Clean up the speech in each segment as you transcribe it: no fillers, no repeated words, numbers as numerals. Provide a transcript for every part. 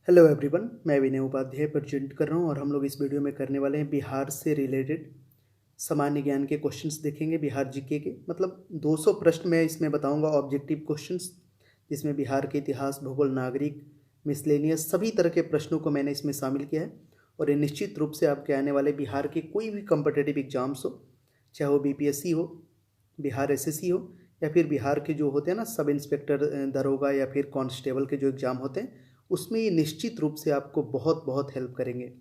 Hello everyone, मैं विनय Upadhyay present कर रहा हूँ और हम लोग इस वीडियो में करने वाले हैं बिहार से रिलेटेड सामान्य ज्ञान के क्वेश्चंस देखेंगे। बिहार जीके के मतलब 200 प्रश्न मैं इसमें बताऊंगा, ऑब्जेक्टिव क्वेश्चंस, जिसमें बिहार के इतिहास, भूगोल, नागरिक, मिसलेनियस सभी तरह के प्रश्नों को मैंने इसमें शामिल किया है। और ये निश्चित रूप से आपके आने वाले बिहार के कोई भी कम्पिटेटिव एग्जाम्स हो, चाहे वो बीपीएससी हो, बिहार एसएससी हो, या फिर बिहार के जो होते हैं ना सब इंस्पेक्टर दरोगा या फिर कांस्टेबल के जो एग्ज़ाम होते हैं, उसमें ये निश्चित रूप से आपको बहुत बहुत हेल्प करेंगे।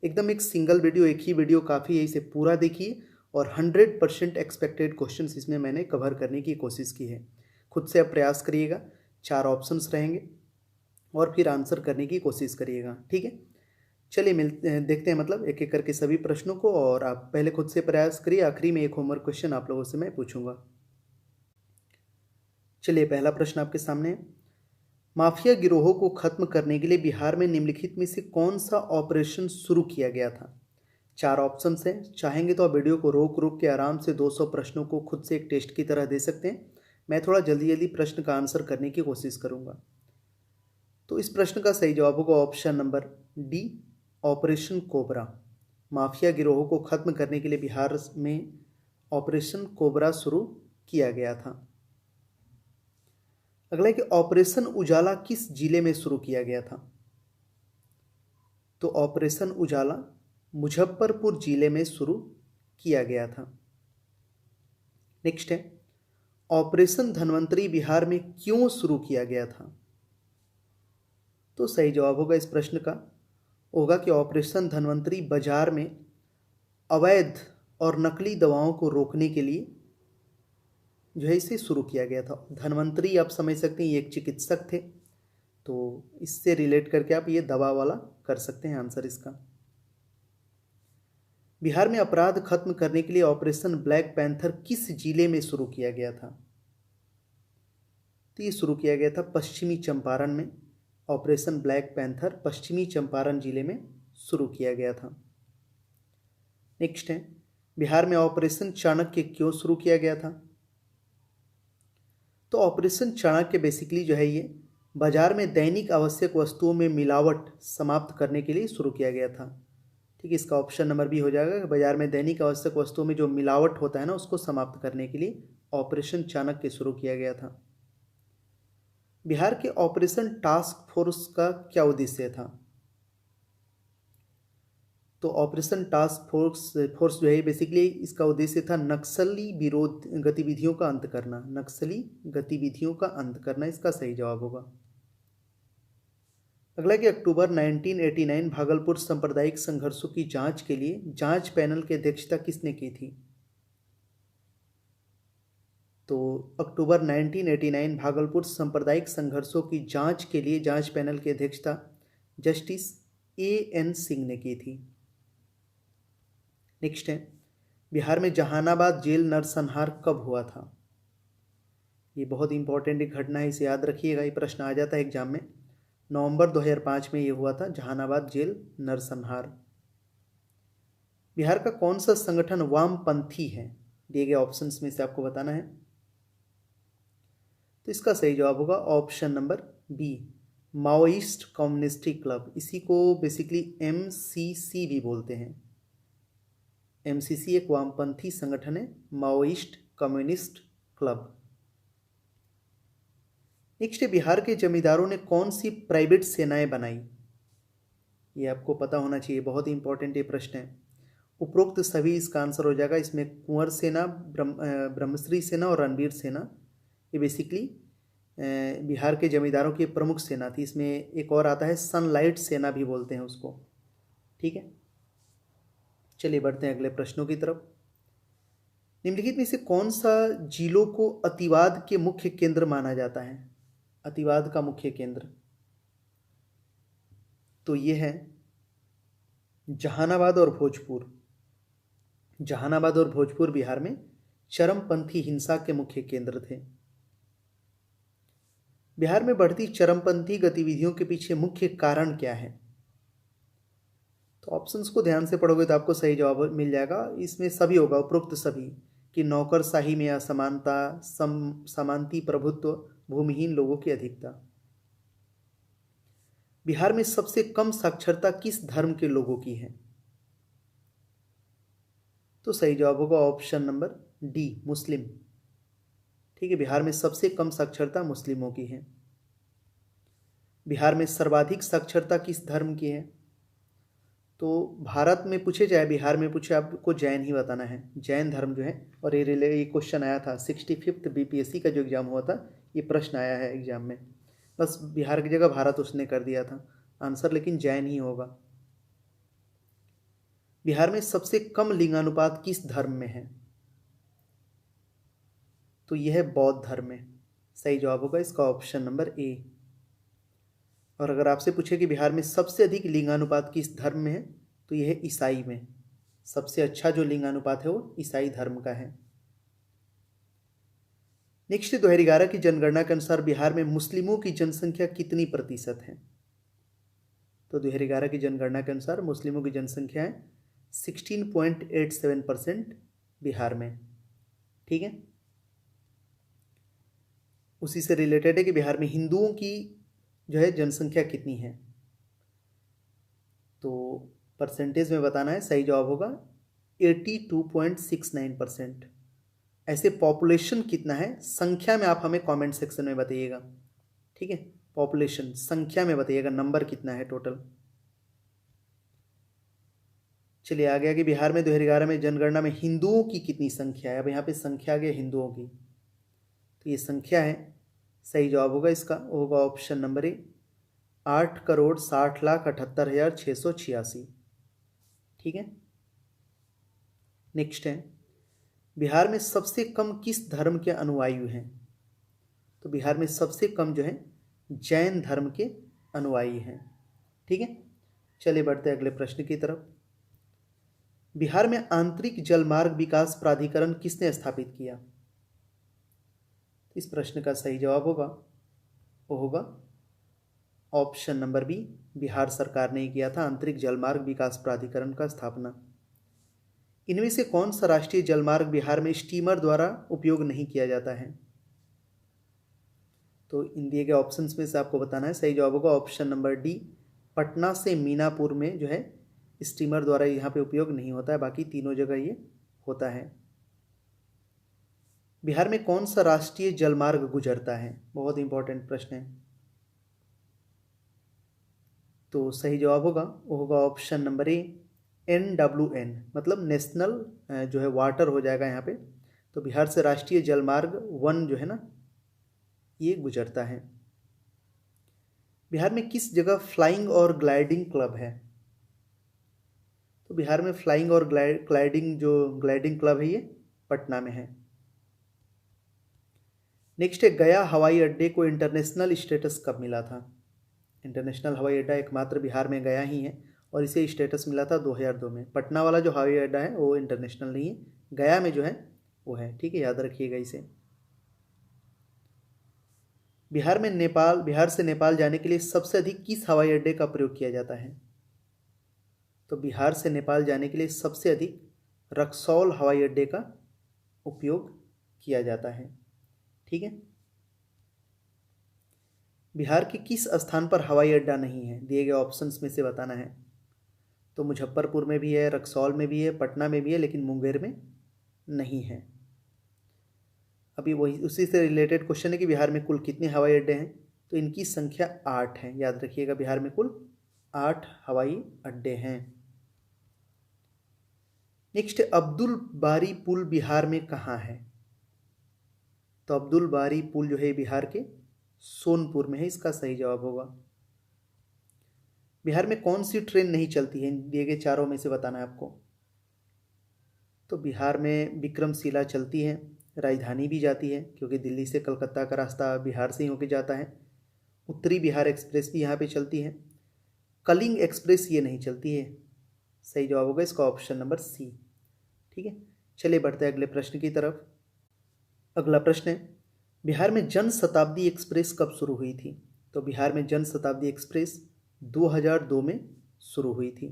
एकदम एक सिंगल वीडियो, एक ही वीडियो काफ़ी है, इसे पूरा देखिए और 100% एक्सपेक्टेड क्वेश्चंस इसमें मैंने कवर करने की कोशिश की है। खुद से आप प्रयास करिएगा, 4 ऑप्शंस रहेंगे और फिर आंसर करने की कोशिश करिएगा, ठीक है। चलिए देखते हैं मतलब एक एक करके सभी प्रश्नों को, और आप पहले खुद से प्रयास करिए। आखिरी में एक होमवर्क क्वेश्चन आप लोगों से मैं पूछूंगा। चलिए पहला प्रश्न आपके सामने है। माफिया गिरोहों को खत्म करने के लिए बिहार में निम्नलिखित में से कौन सा ऑपरेशन शुरू किया गया था? 4 ऑप्शन हैं। चाहेंगे तो आप वीडियो को रोक रोक के आराम से 200 प्रश्नों को खुद से एक टेस्ट की तरह दे सकते हैं। मैं थोड़ा जल्दी जल्दी प्रश्न का आंसर करने की कोशिश करूंगा। तो इस प्रश्न का सही जवाब होगा option number D, operation cobra. Mafia गिरोहों को खत्म करने के लिए बिहार में ऑपरेशन कोबरा शुरू किया गया था। अगला है कि ऑपरेशन उजाला किस जिले में शुरू किया गया था? तो ऑपरेशन उजाला मुजफ्फरपुर जिले में शुरू किया गया था। नेक्स्ट है, ऑपरेशन धनवंतरी बिहार में क्यों शुरू किया गया था? तो सही जवाब होगा इस प्रश्न का होगा कि ऑपरेशन धनवंतरी बाजार में अवैध और नकली दवाओं को रोकने के लिए जो है इसे शुरू किया गया था। धनवंतरी आप समझ सकते हैं, ये एक चिकित्सक थे, तो इससे रिलेट करके आप ये दवा वाला कर सकते हैं आंसर इसका। बिहार में अपराध खत्म करने के लिए ऑपरेशन ब्लैक पैंथर किस जिले में शुरू किया गया था? तो ये शुरू किया गया था पश्चिमी चंपारण में। ऑपरेशन ब्लैक पैंथर पश्चिमी चंपारण जिले में शुरू किया गया था। नेक्स्ट है, बिहार में ऑपरेशन चाणक्य क्यों शुरू किया गया था? तो ऑपरेशन चाणक्य बेसिकली जो है ये बाजार में दैनिक आवश्यक वस्तुओं में मिलावट समाप्त करने के लिए शुरू किया गया था। ठीक है, इसका ऑप्शन नंबर बी हो जाएगा। बाजार में दैनिक आवश्यक वस्तुओं में जो मिलावट होता है ना, उसको समाप्त करने के लिए ऑपरेशन चाणक्य शुरू किया गया था। बिहार के ऑपरेशन टास्क फोर्स का क्या उद्देश्य था? तो ऑपरेशन टास्क फोर्स जो है बेसिकली इसका उद्देश्य था नक्सली विरोध गतिविधियों का अंत करना। नक्सली गतिविधियों का अंत करना इसका सही जवाब होगा। अगला कि अक्टूबर 1989 भागलपुर सांप्रदायिक संघर्षों की जांच के लिए जांच पैनल की अध्यक्षता किसने की थी? तो अक्टूबर 1989 भागलपुर सांप्रदायिक संघर्षों की जांच के लिए जांच पैनल की अध्यक्षता जस्टिस एएन सिंह ने की थी। नेक्स्ट है, बिहार में जहानाबाद जेल नरसंहार कब हुआ था? ये बहुत इंपॉर्टेंट एक घटना है, इसे याद रखिएगा, ये प्रश्न आ जाता है एग्जाम में। नवंबर 2005 में ये हुआ था, जहानाबाद जेल नरसंहार। बिहार का कौन सा संगठन वामपंथी है? दिए गए ऑप्शंस में से आपको बताना है। तो इसका सही जवाब होगा option number B, Maoist communist club. इसी को बेसिकली एमसीसी भी बोलते हैं। एमसीसी एक वामपंथी संगठन है, माओइस्ट कम्युनिस्ट क्लब। नेक्स्ट है, बिहार के जमींदारों ने कौन सी प्राइवेट सेनाएं बनाई? ये आपको पता होना चाहिए, बहुत ही इंपॉर्टेंट ये प्रश्न है। उपरोक्त सभी इसका आंसर हो जाएगा। इसमें कुंवर सेना, ब्रह्मश्री सेना और रणवीर सेना, ये बेसिकली बिहार के जमींदारों की प्रमुख सेना थी। इसमें एक और आता है सनलाइट सेना भी बोलते हैं उसको, ठीक है। चलिए बढ़ते हैं अगले प्रश्नों की तरफ। निम्नलिखित में से कौन सा जिलों को अतिवाद के मुख्य केंद्र माना जाता है? अतिवाद का मुख्य केंद्र तो ये है जहानाबाद और भोजपुर। जहानाबाद और भोजपुर बिहार में चरमपंथी हिंसा के मुख्य केंद्र थे। बिहार में बढ़ती चरमपंथी गतिविधियों के पीछे मुख्य कारण क्या है? तो ऑप्शंस को ध्यान से पढ़ोगे तो आपको सही जवाब मिल जाएगा। इसमें सभी होगा, उपरोक्त सभी, कि नौकरशाही में असमानता, समानती प्रभुत्व, भूमिहीन लोगों की अधिकता। बिहार में सबसे कम साक्षरता किस धर्म के लोगों की है? तो सही जवाब होगा ऑप्शन नंबर डी, मुस्लिम। ठीक है, बिहार में सबसे कम साक्षरता मुस्लिमों की है। बिहार में सर्वाधिक साक्षरता किस धर्म की है? तो भारत में पूछे जाए, बिहार में पूछे, आपको जैन ही बताना है, जैन धर्म जो है। और ये क्वेश्चन आया था 65th बीपीएससी का जो एग्ज़ाम हुआ था, ये प्रश्न आया है एग्ज़ाम में। बस बिहार की जगह भारत उसने कर दिया था आंसर, लेकिन जैन ही होगा। बिहार में सबसे कम लिंगानुपात किस धर्म में है? तो यह है बौद्ध धर्म में। सही जवाब होगा इसका ऑप्शन नंबर ए। और अगर आपसे पूछे कि बिहार में सबसे अधिक लिंगानुपात किस धर्म में है, तो यह है ईसाई में। सबसे अच्छा जो लिंगानुपात है वो ईसाई धर्म का है। नेक्स्ट 2011 की जनगणना के अनुसार बिहार में मुस्लिमों की जनसंख्या कितनी प्रतिशत है? तो 2011 की जनगणना के अनुसार मुस्लिमों की जनसंख्या है 16.87% बिहार में। ठीक है, उसी से रिलेटेड है कि बिहार में हिंदुओं की जो है जनसंख्या कितनी है, तो परसेंटेज में बताना है। सही जवाब होगा 82.69%। ऐसे पॉपुलेशन कितना है संख्या में, आप हमें कमेंट सेक्शन में बताइएगा। ठीक है, पॉपुलेशन संख्या में बताइएगा, नंबर कितना है टोटल। चलिए आ गया कि बिहार में 2011 में जनगणना में हिंदुओं की कितनी संख्या है। अब यहाँ पे संख्या आ गया हिंदुओं की, तो ये संख्या है। सही जवाब होगा इसका, होगा ऑप्शन नंबर ए, 8,60,78,686। ठीक है, नेक्स्ट है, बिहार में सबसे कम किस धर्म के अनुयायी हैं? तो बिहार में सबसे कम जो है जैन धर्म के अनुयायी हैं। ठीक है, चलिए बढ़ते हैं अगले प्रश्न की तरफ। बिहार में आंतरिक जलमार्ग विकास प्राधिकरण किसने स्थापित किया? इस प्रश्न का सही जवाब होगा, वो होगा ऑप्शन नंबर बी, बिहार सरकार ने किया था आंतरिक जलमार्ग विकास प्राधिकरण का स्थापना। इनमें से कौन सा राष्ट्रीय जलमार्ग बिहार में स्टीमर द्वारा उपयोग नहीं किया जाता है? तो इन दिए गए ऑप्शंस में से आपको बताना है। सही जवाब होगा ऑप्शन नंबर डी, पटना से मीनापुर में जो है स्टीमर द्वारा यहाँ पे उपयोग नहीं होता है, बाकी तीनों जगह ये होता है। बिहार में कौन सा राष्ट्रीय जलमार्ग गुजरता है? बहुत इंपॉर्टेंट प्रश्न है। तो सही जवाब होगा, वो होगा ऑप्शन नंबर ए, NWN, मतलब नेशनल जो है वाटर हो जाएगा यहाँ पे। तो बिहार से राष्ट्रीय जलमार्ग 1 जो है ना, ये गुजरता है। बिहार में किस जगह फ्लाइंग और ग्लाइडिंग क्लब है? तो बिहार में फ्लाइंग और ग्लाइडिंग क्लब है, ये पटना में है। नेक्स्ट है, गया हवाई अड्डे को इंटरनेशनल स्टेटस कब मिला था? इंटरनेशनल हवाई अड्डा एकमात्र बिहार में गया ही है, और इसे स्टेटस मिला था 2002 में। पटना वाला जो हवाई अड्डा है वो इंटरनेशनल नहीं है, गया में जो है वो है। ठीक है, याद रखिएगा इसे। बिहार से नेपाल जाने के लिए सबसे अधिक किस हवाई अड्डे का प्रयोग किया जाता है? तो बिहार से नेपाल जाने के लिए सबसे अधिक रक्सौल हवाई अड्डे का उपयोग किया जाता है। ठीक है, बिहार के किस स्थान पर हवाई अड्डा नहीं है? दिए गए ऑप्शंस में से बताना है। तो मुजफ्फरपुर में भी है, रक्सौल में भी है, पटना में भी है, लेकिन मुंगेर में नहीं है। अभी वही उसी से रिलेटेड क्वेश्चन है कि बिहार में कुल कितने हवाई अड्डे हैं? तो इनकी संख्या 8 है, याद रखिएगा। बिहार में कुल 8 हवाई अड्डे हैं। नेक्स्ट, अब्दुल बारी पुल बिहार में कहाँ है? तो अब्दुल बारी पुल जो है बिहार के सोनपुर में है, इसका सही जवाब होगा। बिहार में कौन सी ट्रेन नहीं चलती है? दिए गए चारों में से बताना है आपको। तो बिहार में विक्रमशिला चलती है, राजधानी भी जाती है, क्योंकि दिल्ली से कलकत्ता का रास्ता बिहार से ही होकर जाता है। उत्तरी बिहार एक्सप्रेस भी यहाँ पे चलती है। कलिंग एक्सप्रेस ये नहीं चलती है। सही जवाब होगा इसका ऑप्शन नंबर सी। ठीक है, चलिए बढ़ते हैं अगले प्रश्न की तरफ। अगला प्रश्न है, बिहार में जन शताब्दी एक्सप्रेस कब शुरू हुई थी? तो बिहार में जन शताब्दी एक्सप्रेस 2002 में शुरू हुई थी।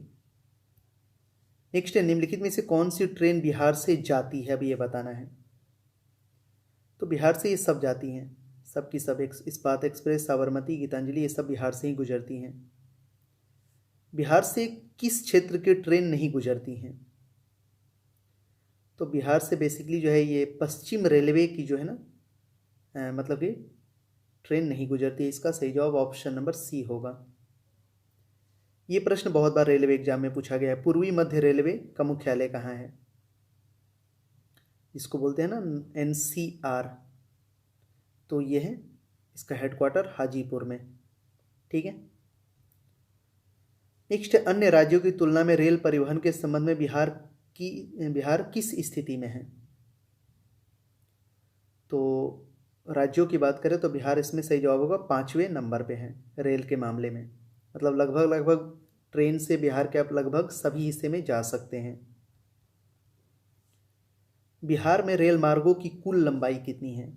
नेक्स्ट है, निम्नलिखित में से कौन सी ट्रेन बिहार से जाती है? अभी ये बताना है। तो बिहार से ये सब जाती हैं, सब की सब। इस्पात एक्सप्रेस, साबरमती, गीतांजलि, ये सब बिहार से ही गुजरती हैं। बिहार से किस क्षेत्र की ट्रेन नहीं गुजरती हैं? तो बिहार से बेसिकली जो है ये पश्चिम रेलवे की जो है ना मतलब कि ट्रेन नहीं गुजरती है। इसका सही जवाब ऑप्शन नंबर सी होगा। ये प्रश्न बहुत बार रेलवे एग्जाम में पूछा गया है। पूर्वी मध्य रेलवे का मुख्यालय कहाँ है? इसको बोलते हैं ना एनसीआर, तो ये है इसका हेडक्वार्टर हाजीपुर में। ठीक है। नेक्स्ट, अन्य राज्यों की तुलना में रेल परिवहन के संबंध में बिहार किस स्थिति में है? तो राज्यों की बात करें तो बिहार इसमें सही जवाब होगा 5वें नंबर पे है रेल के मामले में। मतलब लगभग ट्रेन से बिहार के आप लगभग सभी हिस्से में जा सकते हैं। बिहार में रेल मार्गों की कुल लंबाई कितनी है?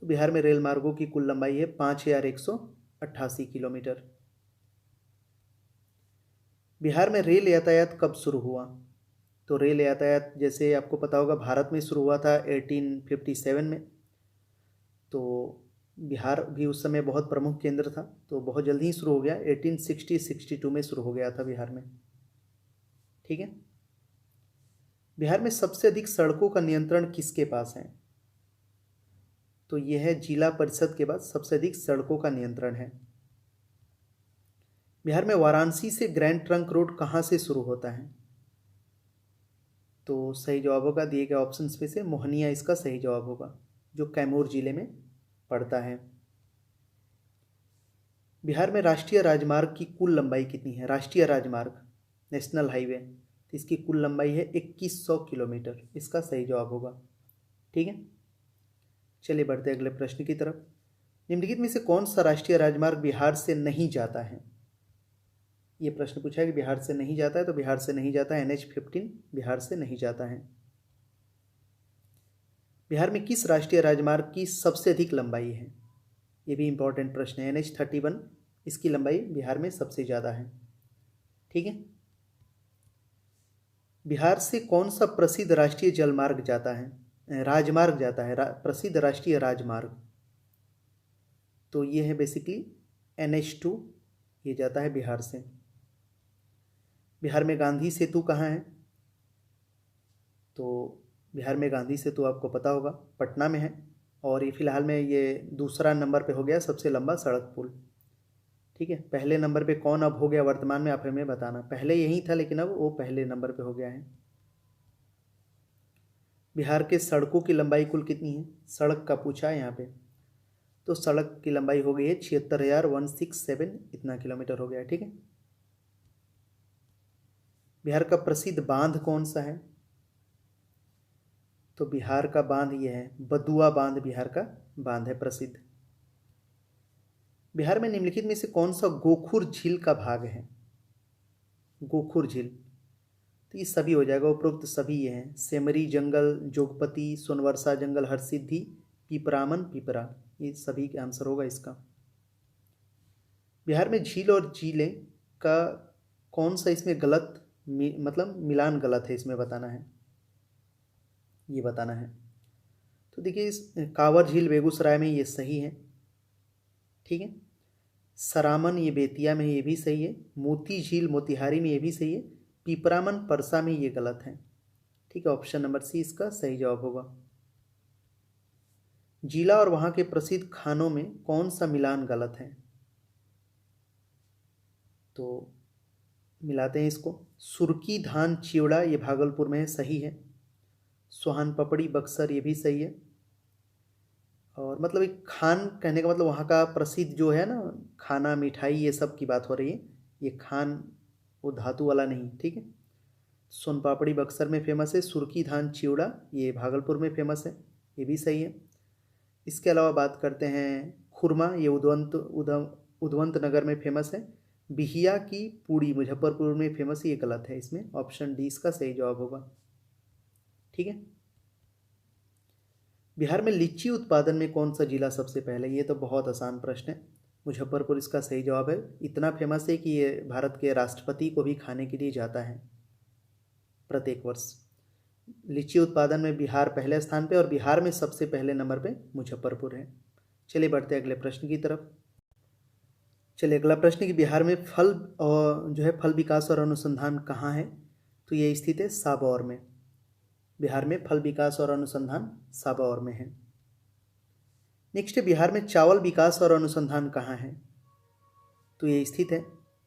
तो बिहार में रेल मार्गों की कुल लंबाई है 5188 किलोमीटर। बिहार में रेल यातायात कब शुरू हुआ? तो रेल यातायात जैसे आपको पता होगा भारत में शुरू हुआ था 1857 में। तो बिहार भी उस समय बहुत प्रमुख केंद्र था, तो बहुत जल्दी ही शुरू हो गया। 1862 में शुरू हो गया था बिहार में। ठीक है। बिहार में सबसे अधिक सड़कों का नियंत्रण किसके पास है? तो यह है जिला परिषद के बाद सबसे अधिक सड़कों का नियंत्रण है। बिहार में वाराणसी से ग्रैंड ट्रंक रोड कहाँ से शुरू होता है? तो सही जवाब होगा दिए गए ऑप्शन में से मोहनिया इसका सही जवाब होगा, जो कैमूर जिले में पड़ता है। बिहार में राष्ट्रीय राजमार्ग की कुल लंबाई कितनी है? राष्ट्रीय राजमार्ग नेशनल हाईवे, तो इसकी कुल लंबाई है 2100 किलोमीटर। इसका सही जवाब होगा। ठीक है। चलिए बढ़ते अगले प्रश्न की तरफ। निम्नलिखित में से कौन सा राष्ट्रीय राजमार्ग बिहार से नहीं जाता है? ये प्रश्न पूछा है कि बिहार से नहीं जाता है, तो बिहार से नहीं जाता है NH-15 बिहार से नहीं जाता है। बिहार में किस राष्ट्रीय राजमार्ग की सबसे अधिक लंबाई है? ये भी इंपॉर्टेंट प्रश्न है। NH-31 इसकी लंबाई बिहार में सबसे ज़्यादा है। ठीक है। बिहार से कौन सा प्रसिद्ध राष्ट्रीय जलमार्ग जाता है, राजमार्ग जाता है, प्रसिद्ध राष्ट्रीय राजमार्ग? तो ये है बेसिकली NH-2, ये जाता है बिहार से। बिहार में गांधी सेतु कहाँ है? तो बिहार में गांधी सेतु आपको पता होगा पटना में है, और ये फिलहाल में ये दूसरा नंबर पे हो गया सबसे लंबा सड़क पुल। ठीक है। पहले नंबर पे कौन अब हो गया वर्तमान में, आप हमें बताना। पहले यही था लेकिन अब वो पहले नंबर पे हो गया है। बिहार के सड़कों की लंबाई कुल कितनी है? सड़क का पूछा है यहाँ पे। तो सड़क की लंबाई हो गई है 76,167, इतना किलोमीटर हो गया है। ठीक है। बिहार का प्रसिद्ध बांध कौन सा है? तो बिहार का बांध ये है बदुआ बांध, बिहार का बांध है प्रसिद्ध। बिहार में निम्नलिखित में से कौन सा गोखुर झील का भाग है? गोखुर झील, तो ये सभी हो जाएगा, उपरोक्त सभी ये हैं। सेमरी जंगल, जोगपति, सोनवर्षा जंगल, हरसिद्धि, पिपरामन, पिपरा, ये सभी का आंसर होगा इसका। बिहार में झील और झीलें का कौन सा इसमें गलत मतलब मिलान गलत है, इसमें बताना है, ये बताना है। तो देखिए इस कांवर झील बेगूसराय में ये सही है। ठीक है। सरामन ये बेतिया में, ये भी सही है। मोती झील मोतिहारी में, ये भी सही है। पिपरामन परसा में ये गलत है। ठीक है। ऑप्शन नंबर सी इसका सही जवाब होगा। जिला और वहाँ के प्रसिद्ध खानों में कौन सा मिलान गलत है? तो मिलाते हैं इसको। सुरकी धान चिवड़ा ये भागलपुर में है, सही है। सोहन पपड़ी बक्सर, ये भी सही है। और मतलब एक खान कहने का मतलब वहाँ का प्रसिद्ध जो है ना खाना मिठाई ये सब की बात हो रही है। ये खान वो धातु वाला नहीं। ठीक है। सोन पापड़ी बक्सर में फेमस है। सुरखी धान चिवड़ा ये भागलपुर में फेमस है, ये भी सही है। इसके अलावा बात करते हैं खुरमा, ये उदवंत नगर में फेमस है। बिहिया की पूड़ी मुजफ्फरपुर में फेमस है, ये गलत है। इसमें ऑप्शन डी इसका सही जवाब होगा। ठीक है। बिहार में लीची उत्पादन में कौन सा जिला सबसे पहले? ये तो बहुत आसान प्रश्न है। मुजफ्फरपुर इसका सही जवाब है। इतना फेमस है कि ये भारत के राष्ट्रपति को भी खाने के लिए जाता है प्रत्येक वर्ष। लीची उत्पादन में बिहार पहले स्थान पे, और बिहार में सबसे पहले नंबर पे मुजफ्फरपुर है। चलिए बढ़ते अगले प्रश्न की तरफ। चलिए अगला प्रश्न कि बिहार में फल और जो है फल विकास और अनुसंधान कहाँ है? तो ये स्थित है साबौर में। बिहार में फल विकास और अनुसंधान साबौर में है। नेक्स्ट है बिहार में चावल विकास और अनुसंधान कहाँ है? तो ये स्थित है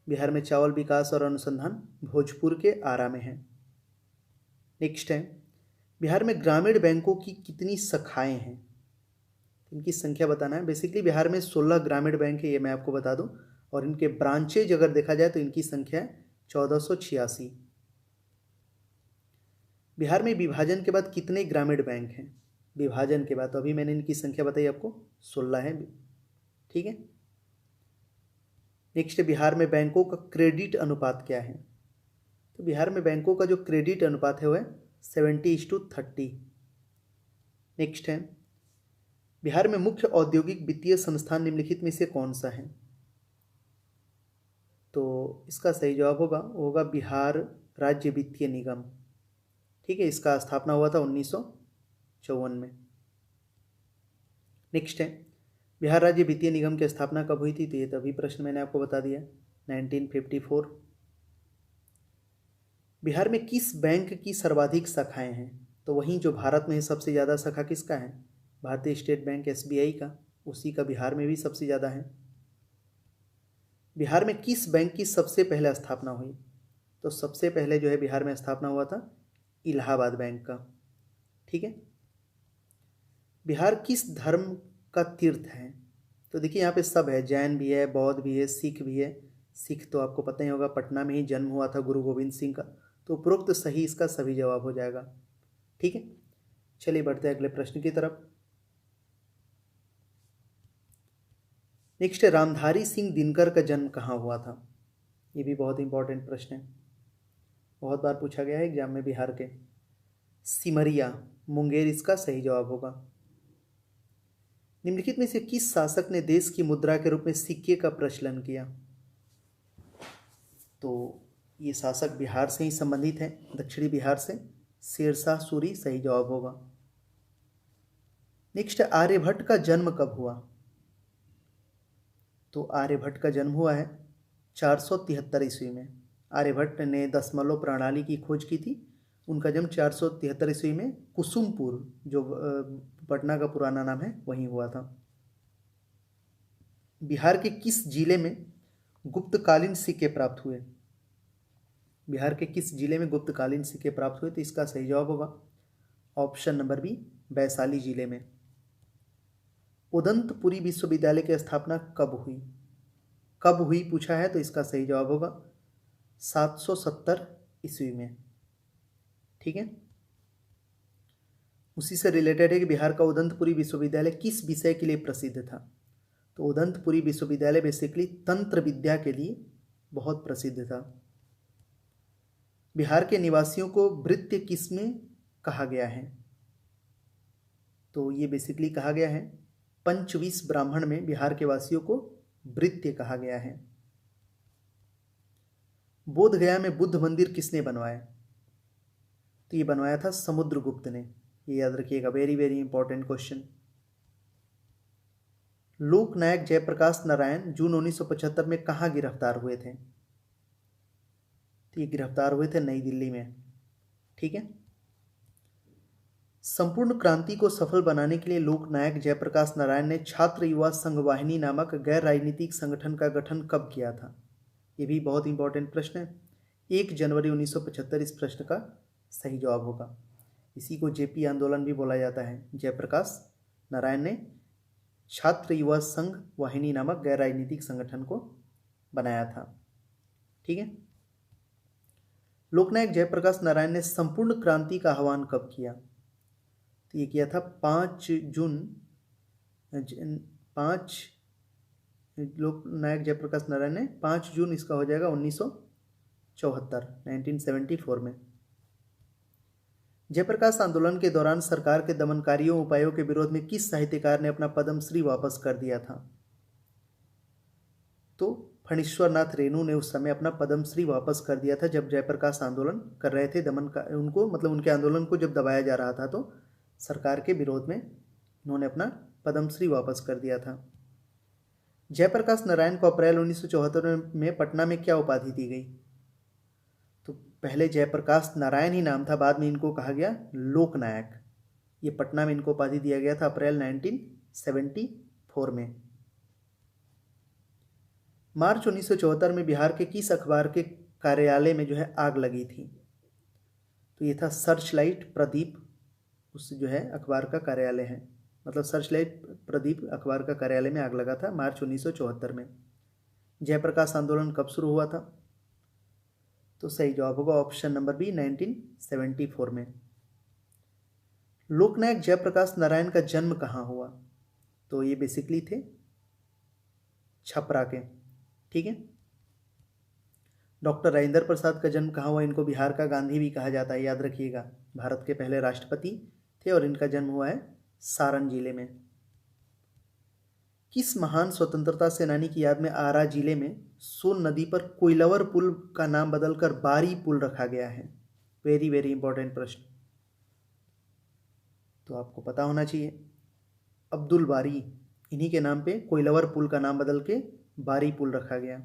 बिहार में चावल विकास और अनुसंधान भोजपुर के आरा में है। नेक्स्ट है बिहार में ग्रामीण बैंकों की कितनी शाखाएं हैं? इनकी संख्या बताना है। बेसिकली बिहार में 16 ग्रामीण बैंक है, ये मैं आपको बता दूं, और इनके ब्रांचेज अगर देखा जाए तो इनकी संख्या है 1486। बिहार में विभाजन के बाद कितने ग्रामीण बैंक हैं? विभाजन के बाद, तो अभी मैंने इनकी संख्या बताई आपको, 16 है। ठीक है। नेक्स्ट, बिहार में बैंकों का क्रेडिट अनुपात क्या है? तो बिहार में बैंकों का जो क्रेडिट अनुपात है वो है 70:30। नेक्स्ट है बिहार में मुख्य औद्योगिक वित्तीय संस्थान निम्नलिखित में से कौन सा है? तो इसका सही जवाब होगा बिहार राज्य वित्तीय निगम। ठीक है, इसका स्थापना हुआ था 1954 में। नेक्स्ट है बिहार राज्य वित्तीय निगम की स्थापना कब हुई थी? तो ये तभी प्रश्न मैंने आपको बता दिया, 1954। बिहार में किस बैंक की सर्वाधिक शाखाएं हैं? तो वहीं जो भारत में सबसे ज़्यादा शाखा किसका है? भारतीय स्टेट बैंक SBI का, उसी का बिहार में भी सबसे ज़्यादा है। बिहार में किस बैंक की सबसे पहले स्थापना हुई? तो सबसे पहले जो है बिहार में स्थापना हुआ था इलाहाबाद बैंक का। ठीक है। बिहार किस धर्म का तीर्थ है? तो देखिए यहाँ पे सब है, जैन भी है, बौद्ध भी है, सिख भी है। सिख तो आपको पता ही होगा, पटना में ही जन्म हुआ था गुरु गोविंद सिंह का, तो उपरोक्त सही इसका सभी जवाब हो जाएगा। ठीक है, चलिए बढ़ते हैं अगले प्रश्न की तरफ। नेक्स्ट है रामधारी सिंह दिनकर का जन्म कहाँ हुआ था? ये भी बहुत इंपॉर्टेंट प्रश्न है, बहुत बार पूछा गया है एग्जाम में बिहार के। सिमरिया, मुंगेर इसका सही जवाब होगा। निम्नलिखित में से किस शासक ने देश की मुद्रा के रूप में सिक्के का प्रचलन किया? तो ये शासक बिहार से ही संबंधित है, दक्षिणी बिहार से, शेरशाह सूरी सही जवाब होगा। नेक्स्ट, आर्यभट्ट का जन्म कब हुआ? तो आर्यभट्ट का जन्म हुआ है 473 ईस्वी में। आर्यभट्ट ने दशमलव प्रणाली की खोज की थी। उनका जन्म 473 ईस्वी में कुसुमपुर, जो पटना का पुराना नाम है, वहीं हुआ था। बिहार के किस जिले में गुप्तकालीन सिक्के प्राप्त हुए? बिहार के किस जिले में गुप्तकालीन सिक्के प्राप्त हुए? तो इसका सही जवाब होगा ऑप्शन नंबर बी, वैशाली जिले में। उदंतपुरी विश्वविद्यालय की स्थापना कब हुई? कब हुई पूछा है, तो इसका सही जवाब होगा 770 ईस्वी में। ठीक है। उसी से रिलेटेड है कि बिहार का उदंतपुरी विश्वविद्यालय किस विषय के लिए प्रसिद्ध था? तो उदंतपुरी विश्वविद्यालय बेसिकली तंत्र विद्या के लिए बहुत प्रसिद्ध था। बिहार के निवासियों को भृत्य किसमें कहा गया है? तो ये बेसिकली कहा गया है पंचविश ब्राह्मण में बिहार के वासियों को भृत्य कहा गया है। बोध गया में बुद्ध मंदिर किसने बनवाया? तो ये बनवाया था समुद्रगुप्त ने, ये याद रखिएगा, वेरी वेरी इंपॉर्टेंट क्वेश्चन। लोकनायक जयप्रकाश नारायण जून 1975 में कहाँ गिरफ्तार हुए थे? तो ये गिरफ्तार हुए थे नई दिल्ली में। ठीक है। संपूर्ण क्रांति को सफल बनाने के लिए लोकनायक जयप्रकाश नारायण ने छात्र युवा संघ वाहिनी नामक गैर राजनीतिक संगठन का गठन कब किया था? ये भी बहुत इंपॉर्टेंट प्रश्न है। 1 जनवरी 1975 इस प्रश्न का सही जवाब होगा। इसी को JP आंदोलन भी बोला जाता है। जयप्रकाश नारायण ने छात्र युवा संघ वाहिनी नामक गैर राजनीतिक संगठन को बनाया था। ठीक है। लोकनायक जयप्रकाश नारायण ने संपूर्ण क्रांति का आह्वान कब किया? तो ये किया था 5 लोकनायक जयप्रकाश नारायण ने 5 जून, इसका हो जाएगा 1974 में। जयप्रकाश आंदोलन के दौरान सरकार के दमनकारियों उपायों के विरोध में किस साहित्यकार ने अपना पद्मश्री वापस कर दिया था? तो फणीश्वर नाथ रेणु ने उस समय अपना पद्मश्री वापस कर दिया था, जब जयप्रकाश आंदोलन कर रहे थे। उनको मतलब उनके आंदोलन को जब दबाया जा रहा था तो सरकार के विरोध में उन्होंने अपना पद्मश्री वापस कर दिया था। जयप्रकाश नारायण को अप्रैल 1974 में पटना में क्या उपाधि दी गई? तो पहले जयप्रकाश नारायण ही नाम था, बाद में इनको कहा गया लोकनायक। ये पटना में इनको उपाधि दिया गया था अप्रैल 1974 में। मार्च 1974 में बिहार के किस अखबार के कार्यालय में जो है आग लगी थी? तो ये था सर्चलाइट प्रदीप, उस जो है अखबार का कार्यालय है, मतलब सर्चलाइट प्रदीप अखबार का कार्यालय में आग लगा था मार्च 1974 में। जयप्रकाश आंदोलन कब शुरू हुआ था? तो सही जवाब होगा ऑप्शन नंबर बी 1974 में। लोकनायक जयप्रकाश नारायण का जन्म कहाँ हुआ? तो ये बेसिकली थे छपरा के, ठीक है। डॉक्टर राजेंद्र प्रसाद का जन्म कहाँ हुआ? इनको बिहार का गांधी भी कहा जाता है, याद रखिएगा। भारत के पहले राष्ट्रपति थे और इनका जन्म हुआ है सारण जिले में। किस महान स्वतंत्रता सेनानी की याद में आरा जिले में सोन नदी पर कोइलवर पुल का नाम बदलकर बारी पुल रखा गया है? वेरी वेरी इंपॉर्टेंट प्रश्न, तो आपको पता होना चाहिए। अब्दुल बारी, इन्हीं के नाम पे कोइलवर पुल का नाम बदल के बारी पुल रखा गया।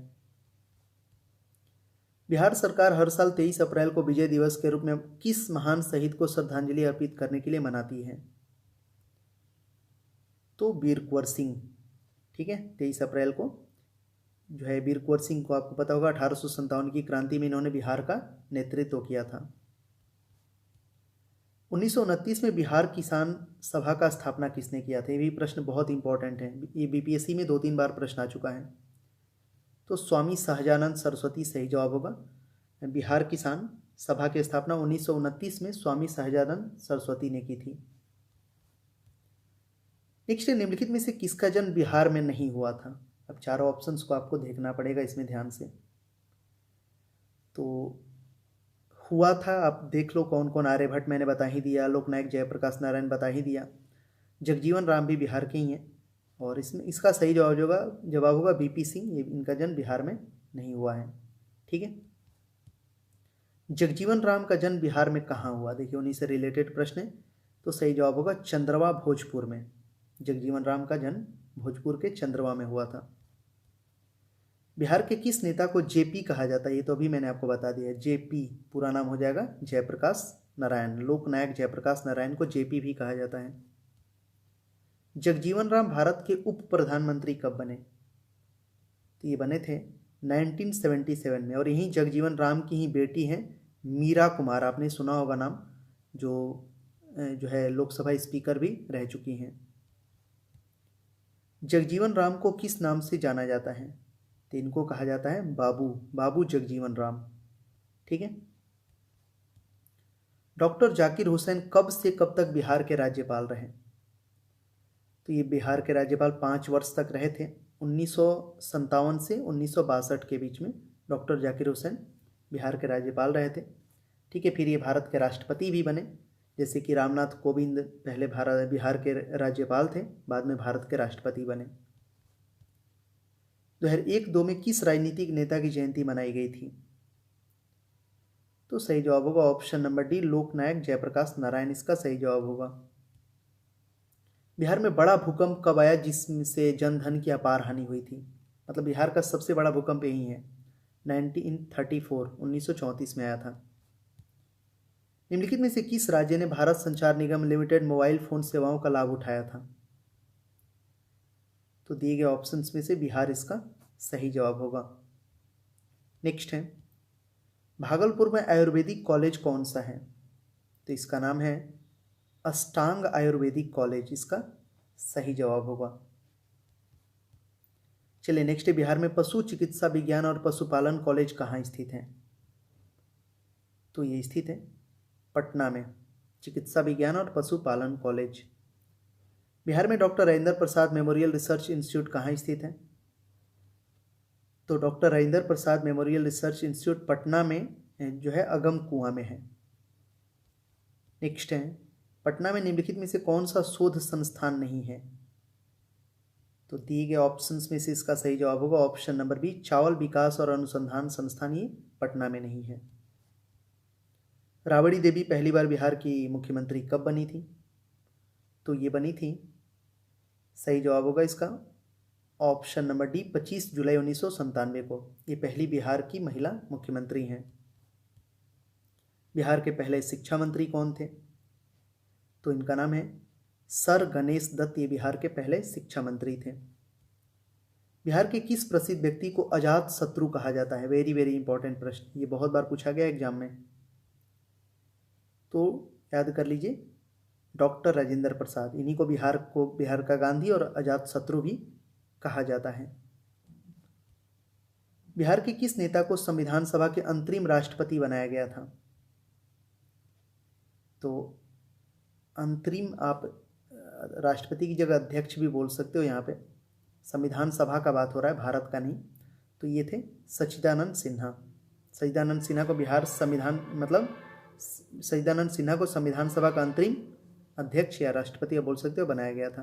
बिहार सरकार हर साल 23 अप्रैल को विजय दिवस के रूप में किस महान शहीद को श्रद्धांजलि अर्पित करने के लिए मनाती है? तो वीर कुंवर सिंह, ठीक है। 23 अप्रैल को जो है वीर कुंवर सिंह को आपको पता होगा 1857 की क्रांति में इन्होंने बिहार का नेतृत्व किया था। 1929 में बिहार किसान सभा का स्थापना किसने किया था? ये भी प्रश्न बहुत इंपॉर्टेंट है, ये बीपीएससी में 2-3 बार प्रश्न आ चुका है। तो स्वामी सहजानंद सरस्वती सही जवाब होगा। बिहार किसान सभा की स्थापना 1929 में स्वामी सहजानंद सरस्वती ने की थी। नेक्स्ट, निम्नलिखित में से किसका जन्म बिहार में नहीं हुआ था? अब चारों ऑप्शंस को आपको देखना पड़ेगा इसमें ध्यान से। तो हुआ था, आप देख लो कौन कौन। आर्यभट्ट मैंने बता ही दिया, लोकनायक जयप्रकाश नारायण बता ही दिया, जगजीवन राम भी बिहार के ही हैं, और इसमें इसका सही जवाब होगा बीपी सिंह। ये इनका जन्म बिहार में नहीं हुआ है, ठीक है। जगजीवन राम का जन्म बिहार में कहाँ हुआ? देखिए उन्हीं से रिलेटेड प्रश्न है, तो सही जवाब होगा चंद्रवा भोजपुर में। जगजीवन राम का जन्म भोजपुर के चंद्रवा में हुआ था। बिहार के किस नेता को जेपी कहा जाता है? ये तो अभी मैंने आपको बता दिया, जेपी पूरा नाम हो जाएगा जयप्रकाश नारायण। लोकनायक जयप्रकाश नारायण को जेपी भी कहा जाता है। जगजीवन राम भारत के उप प्रधानमंत्री कब बने? तो ये बने थे 1977 में, और यही जगजीवन राम की ही बेटी हैं मीरा कुमार, आपने सुना होगा नाम, जो है लोकसभा स्पीकर भी रह चुकी हैं। जगजीवन राम को किस नाम से जाना जाता है? तो इनको कहा जाता है बाबू जगजीवन राम, ठीक है। डॉक्टर जाकिर हुसैन कब से कब तक बिहार के राज्यपाल रहे? तो ये बिहार के राज्यपाल 5 वर्ष तक रहे थे, 1957 से 1962 के बीच में डॉक्टर जाकिर हुसैन बिहार के राज्यपाल रहे थे, ठीक है। फिर ये भारत के राष्ट्रपति भी बने, जैसे कि रामनाथ कोविंद पहले बिहार के राज्यपाल थे, बाद में भारत के राष्ट्रपति बने। 2001-2 में किस राजनीतिक नेता की जयंती मनाई गई थी? तो सही जवाब होगा ऑप्शन नंबर डी, लोकनायक जयप्रकाश नारायण, इसका सही जवाब होगा। बिहार में बड़ा भूकंप कब आया जिससे जनधन की अपार हानि हुई थी? मतलब बिहार का सबसे बड़ा भूकंप यही है, 1934 में आया था। निम्नलिखित में से किस राज्य ने भारत संचार निगम लिमिटेड मोबाइल फोन सेवाओं का लाभ उठाया था? तो दिए गए ऑप्शंस में से बिहार इसका सही जवाब होगा। नेक्स्ट है, भागलपुर में आयुर्वेदिक कॉलेज कौन सा है? तो इसका नाम है अष्टांग आयुर्वेदिक कॉलेज, इसका सही जवाब होगा। चलिए नेक्स्ट है, बिहार में पशु चिकित्सा विज्ञान और पशुपालन कॉलेज कहाँ स्थित है? तो ये स्थित है पटना में, चिकित्सा विज्ञान और पशुपालन कॉलेज। बिहार में doctor Rajendra Prasad memorial research institute कहाँ स्थित है? तो doctor Rajendra Prasad memorial research institute Patna में जो है अगम कुआं में है। नेक्स्ट है, पटना में निम्नलिखित में से कौन सा शोध संस्थान नहीं है? तो दिए गए ऑप्शंस में से इसका सही जवाब होगा ऑप्शन नंबर बी, चावल विकास और अनुसंधान संस्थान, ये पटना में नहीं है। राबड़ी देवी पहली बार बिहार की मुख्यमंत्री कब बनी थी? तो ये बनी थी, सही जवाब होगा इसका ऑप्शन नंबर डी 25 जुलाई 1997 को। ये पहली बिहार की महिला मुख्यमंत्री हैं। बिहार के पहले शिक्षा मंत्री कौन थे? तो इनका नाम है सर गणेश दत्त। ये बिहार के पहले शिक्षा मंत्री थे। बिहार के किस प्रसिद्ध व्यक्ति को अजात शत्रु कहा जाता है? वेरी वेरी इंपॉर्टेंट प्रश्न, ये बहुत बार पूछा गया एग्जाम में, तो याद कर लीजिए, डॉक्टर राजेंद्र प्रसाद। इन्हीं को बिहार का गांधी और अजात शत्रु भी कहा जाता है। बिहार के किस नेता को संविधान सभा के अंतरिम राष्ट्रपति बनाया गया था? तो अंतरिम आप राष्ट्रपति की जगह अध्यक्ष भी बोल सकते हो। यहाँ पे संविधान सभा का बात हो रहा है, भारत का नहीं। तो ये थे सच्चिदानंद सिन्हा। सच्चिदानंद सिन्हा को सच्चिदानंद सिन्हा को संविधान सभा का अंतरिम अध्यक्ष या राष्ट्रपति बोल सकते हो बनाया गया था।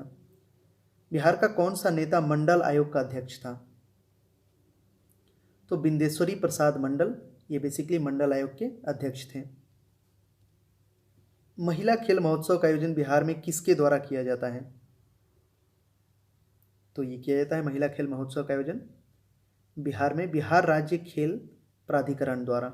बिहार का कौन सा नेता मंडल आयोग का अध्यक्ष था? तो बिंदेश्वरी प्रसाद मंडल, ये बेसिकली मंडल आयोग के अध्यक्ष थे। महिला खेल महोत्सव का आयोजन बिहार में किसके द्वारा किया जाता है? तो ये किया जाता है महिला खेल महोत्सव का आयोजन बिहार में बिहार राज्य खेल प्राधिकरण द्वारा।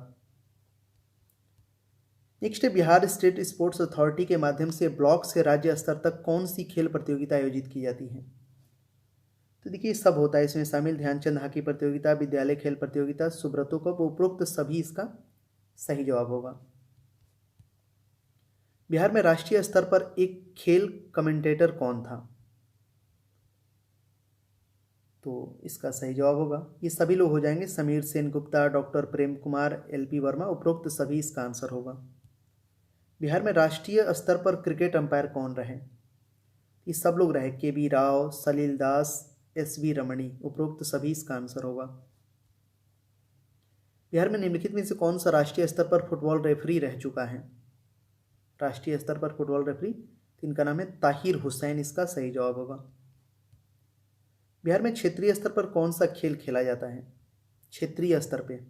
नेक्स्ट है, बिहार स्टेट स्पोर्ट्स अथॉरिटी के माध्यम से ब्लॉक से राज्य स्तर तक कौन सी खेल प्रतियोगिता आयोजित की जाती है? तो देखिए सब होता है इसमें शामिल, ध्यानचंद हॉकी प्रतियोगिता, विद्यालय खेल प्रतियोगिता, सुब्रतो कप, उपरोक्त सभी इसका सही जवाब होगा। बिहार में राष्ट्रीय स्तर पर एक खेल कमेंटेटर कौन था? तो इसका सही जवाब होगा, ये सभी लोग हो जाएंगे, समीर सेन गुप्ता, डॉक्टर प्रेम कुमार, LP वर्मा, उपरोक्त सभी इसका आंसर होगा। बिहार में राष्ट्रीय स्तर पर क्रिकेट अंपायर कौन रहे? ये सब लोग रहे, KB राव, सलील दास, SV रमणी, उपरोक्त सभी इसका आंसर होगा। बिहार में निम्नलिखित में से कौन सा राष्ट्रीय स्तर पर फुटबॉल रेफरी रह चुका है? राष्ट्रीय स्तर पर फुटबॉल रेफरी, तो इनका नाम है ताहिर हुसैन, इसका सही जवाब होगा। बिहार में क्षेत्रीय स्तर पर कौन सा खेल खेला जाता है? क्षेत्रीय स्तर पे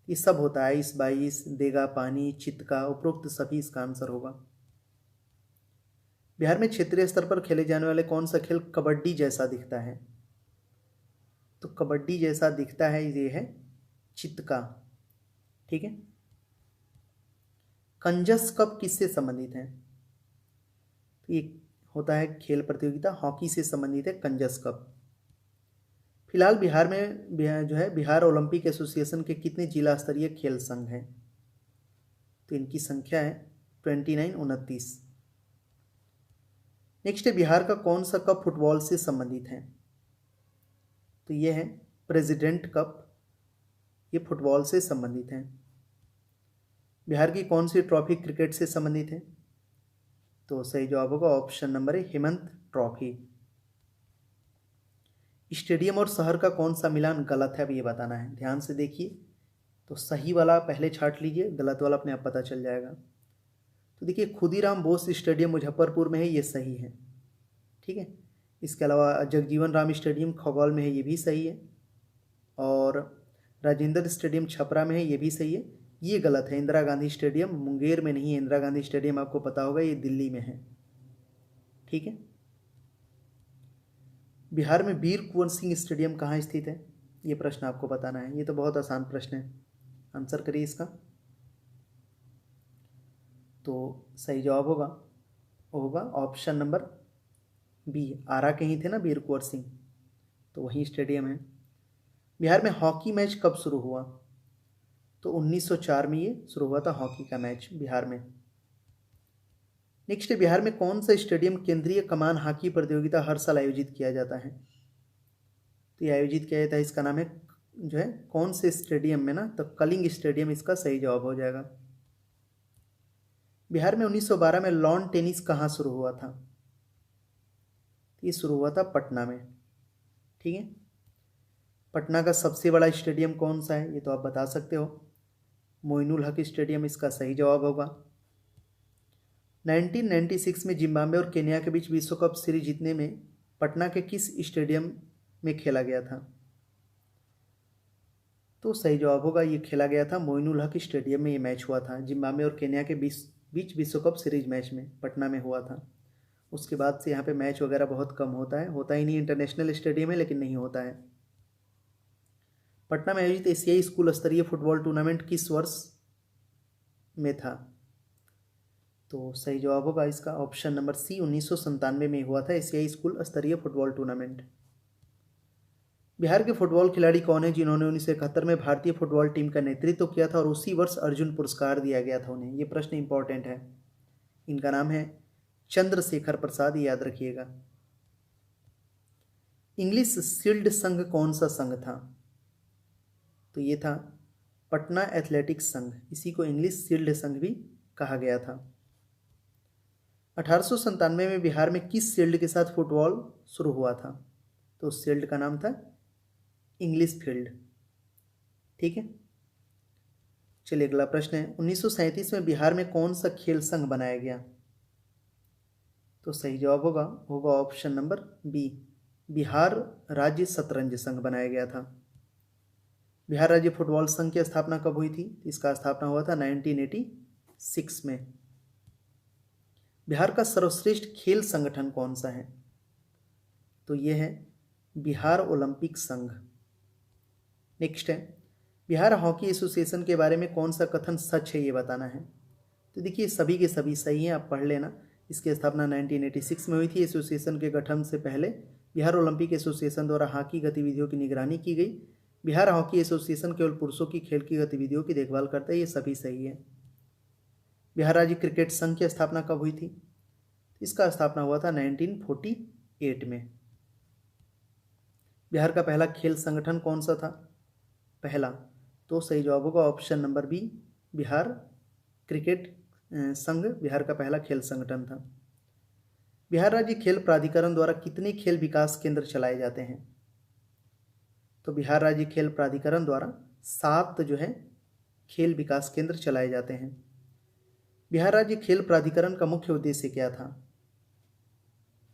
ये सब होता है, 22, देगा पानी, चित्का, उपरोक्त सभी इसका आंसर होगा। बिहार में क्षेत्रीय स्तर पर खेले जाने वाले कौन सा खेल कबड्डी जैसा दिखता है? तो कबड्डी जैसा दिखता है ये है चित्का, ठीक है। कंजस कप किससे संबंधित है? तो ये होता है खेल प्रतियोगिता, हॉकी से संबंधित है कंजस कप। फिलहाल बिहार में जो है बिहार ओलंपिक एसोसिएशन के कितने जिला स्तरीय खेल संघ हैं? तो इनकी संख्या है 29। नेक्स्ट है, बिहार का कौन सा कप फुटबॉल से संबंधित है? तो ये है प्रेसिडेंट कप, ये फुटबॉल से संबंधित है। बिहार की कौन सी ट्रॉफी क्रिकेट से संबंधित है? तो सही जवाब होगा option number A, Hemant trophy. Stadium और शहर का कौन सा मिलान गलत है, अब ये बताना है, ध्यान से देखिए। तो सही वाला पहले छांट लीजिए, गलत वाला अपने आप पता चल जाएगा। तो देखिए खुदीराम बोस स्टेडियम मुजफ्फरपुर में है, ये सही है, ठीक है। इसके अलावा जगजीवन राम स्टेडियम खगौल में है, ये भी सही है। और राजेंद्र स्टेडियम छपरा में है, ये भी सही है। ये गलत है, इंदिरा गांधी स्टेडियम मुंगेर में नहीं है, इंदिरा गांधी स्टेडियम आपको पता होगा ये दिल्ली में है, ठीक है। बिहार में वीर कुंवर सिंह स्टेडियम कहाँ स्थित है? ये प्रश्न आपको बताना है, ये तो बहुत आसान प्रश्न है, आंसर करिए इसका। तो सही जवाब होगा ऑप्शन नंबर बी, आरा के ही थे ना वीर कुंवर सिंह, तो वही स्टेडियम है। बिहार में हॉकी मैच कब शुरू हुआ? तो 1904 में ये शुरू हुआ था हॉकी का मैच बिहार में। नेक्स्ट, बिहार में कौन सा स्टेडियम केंद्रीय कमान हॉकी प्रतियोगिता हर साल आयोजित किया जाता है? तो ये आयोजित किया जाता है, इसका नाम है जो है कौन से स्टेडियम में ना, तो कलिंग स्टेडियम इसका सही जवाब हो जाएगा। बिहार में 1912 में लॉन टेनिस कहाँ शुरू हुआ था? ये शुरू हुआ था पटना में, ठीक है। पटना का सबसे बड़ा स्टेडियम कौन सा है, ये तो आप बता सकते हो, मोइनुल हक स्टेडियम इसका सही जवाब होगा। 1996 में जिम्बाब्वे और केन्या के बीच विश्व कप सीरीज जीतने में पटना के किस स्टेडियम में खेला गया था? तो सही जवाब होगा, ये खेला गया था मोइनुल हक स्टेडियम में, ये मैच हुआ था जिम्बाब्वे और केन्या के बीच विश्व कप सीरीज मैच में पटना में हुआ था। उसके बाद से यहाँ पे मैच वगैरह बहुत कम होता है, होता ही नहीं, इंटरनेशनल स्टेडियम है लेकिन नहीं होता है। पटना में आयोजित एशियाई स्कूल स्तरीय फुटबॉल टूर्नामेंट किस वर्ष में था? तो सही जवाब होगा इसका ऑप्शन नंबर सी, 1997 में हुआ था एशियाई स्कूल स्तरीय फुटबॉल टूर्नामेंट। बिहार के फुटबॉल खिलाड़ी कौन है जिन्होंने 1971 में भारतीय फुटबॉल टीम का नेतृत्व किया था और उसी वर्ष अर्जुन पुरस्कार दिया गया था उन्हें? ये प्रश्न इंपॉर्टेंट है। इनका नाम है चंद्रशेखर प्रसाद, याद रखिएगा। इंग्लिश शील्ड संघ कौन सा संघ था? तो ये था पटना एथलेटिक्स संघ, इसी को इंग्लिश शील्ड संघ भी कहा गया था। 1897 में बिहार में किस शील्ड के साथ फुटबॉल शुरू हुआ था? तो उस शील्ड का नाम था इंग्लिश फील्ड। ठीक है, चलिए अगला प्रश्न है, 1937 में बिहार में कौन सा खेल संघ बनाया गया? तो सही जवाब होगा ऑप्शन नंबर बी, बिहार राज्य शतरंज संघ बनाया गया था। बिहार राज्य फुटबॉल संघ की स्थापना कब हुई थी? इसका स्थापना हुआ था 1986 में। बिहार का सर्वश्रेष्ठ खेल संगठन कौन सा है? तो यह है बिहार ओलंपिक संघ। नेक्स्ट है, बिहार हॉकी एसोसिएशन के बारे में कौन सा कथन सच है, ये बताना है। तो देखिए सभी के सभी सही हैं, आप पढ़ लेना। इसकी स्थापना 1986 में हुई थी। एसोसिएशन के गठन से पहले बिहार ओलंपिक एसोसिएशन द्वारा हॉकी गतिविधियों की निगरानी की गई। बिहार हॉकी एसोसिएशन केवल पुरुषों की खेल की गतिविधियों की देखभाल करता है, ये सभी सही है। बिहार राज्य क्रिकेट संघ की स्थापना कब हुई थी? इसका स्थापना हुआ था 1948 में। बिहार का पहला खेल संगठन कौन सा था? पहला, तो सही जवाब होगा option number B, Bihar cricket संघ बिहार का पहला खेल संगठन था। बिहार राज्य खेल प्राधिकरण द्वारा कितने खेल विकास केंद्र चलाए जाते हैं? तो बिहार राज्य खेल प्राधिकरण द्वारा 7 जो है खेल विकास केंद्र चलाए जाते हैं। बिहार राज्य खेल प्राधिकरण का मुख्य उद्देश्य क्या था?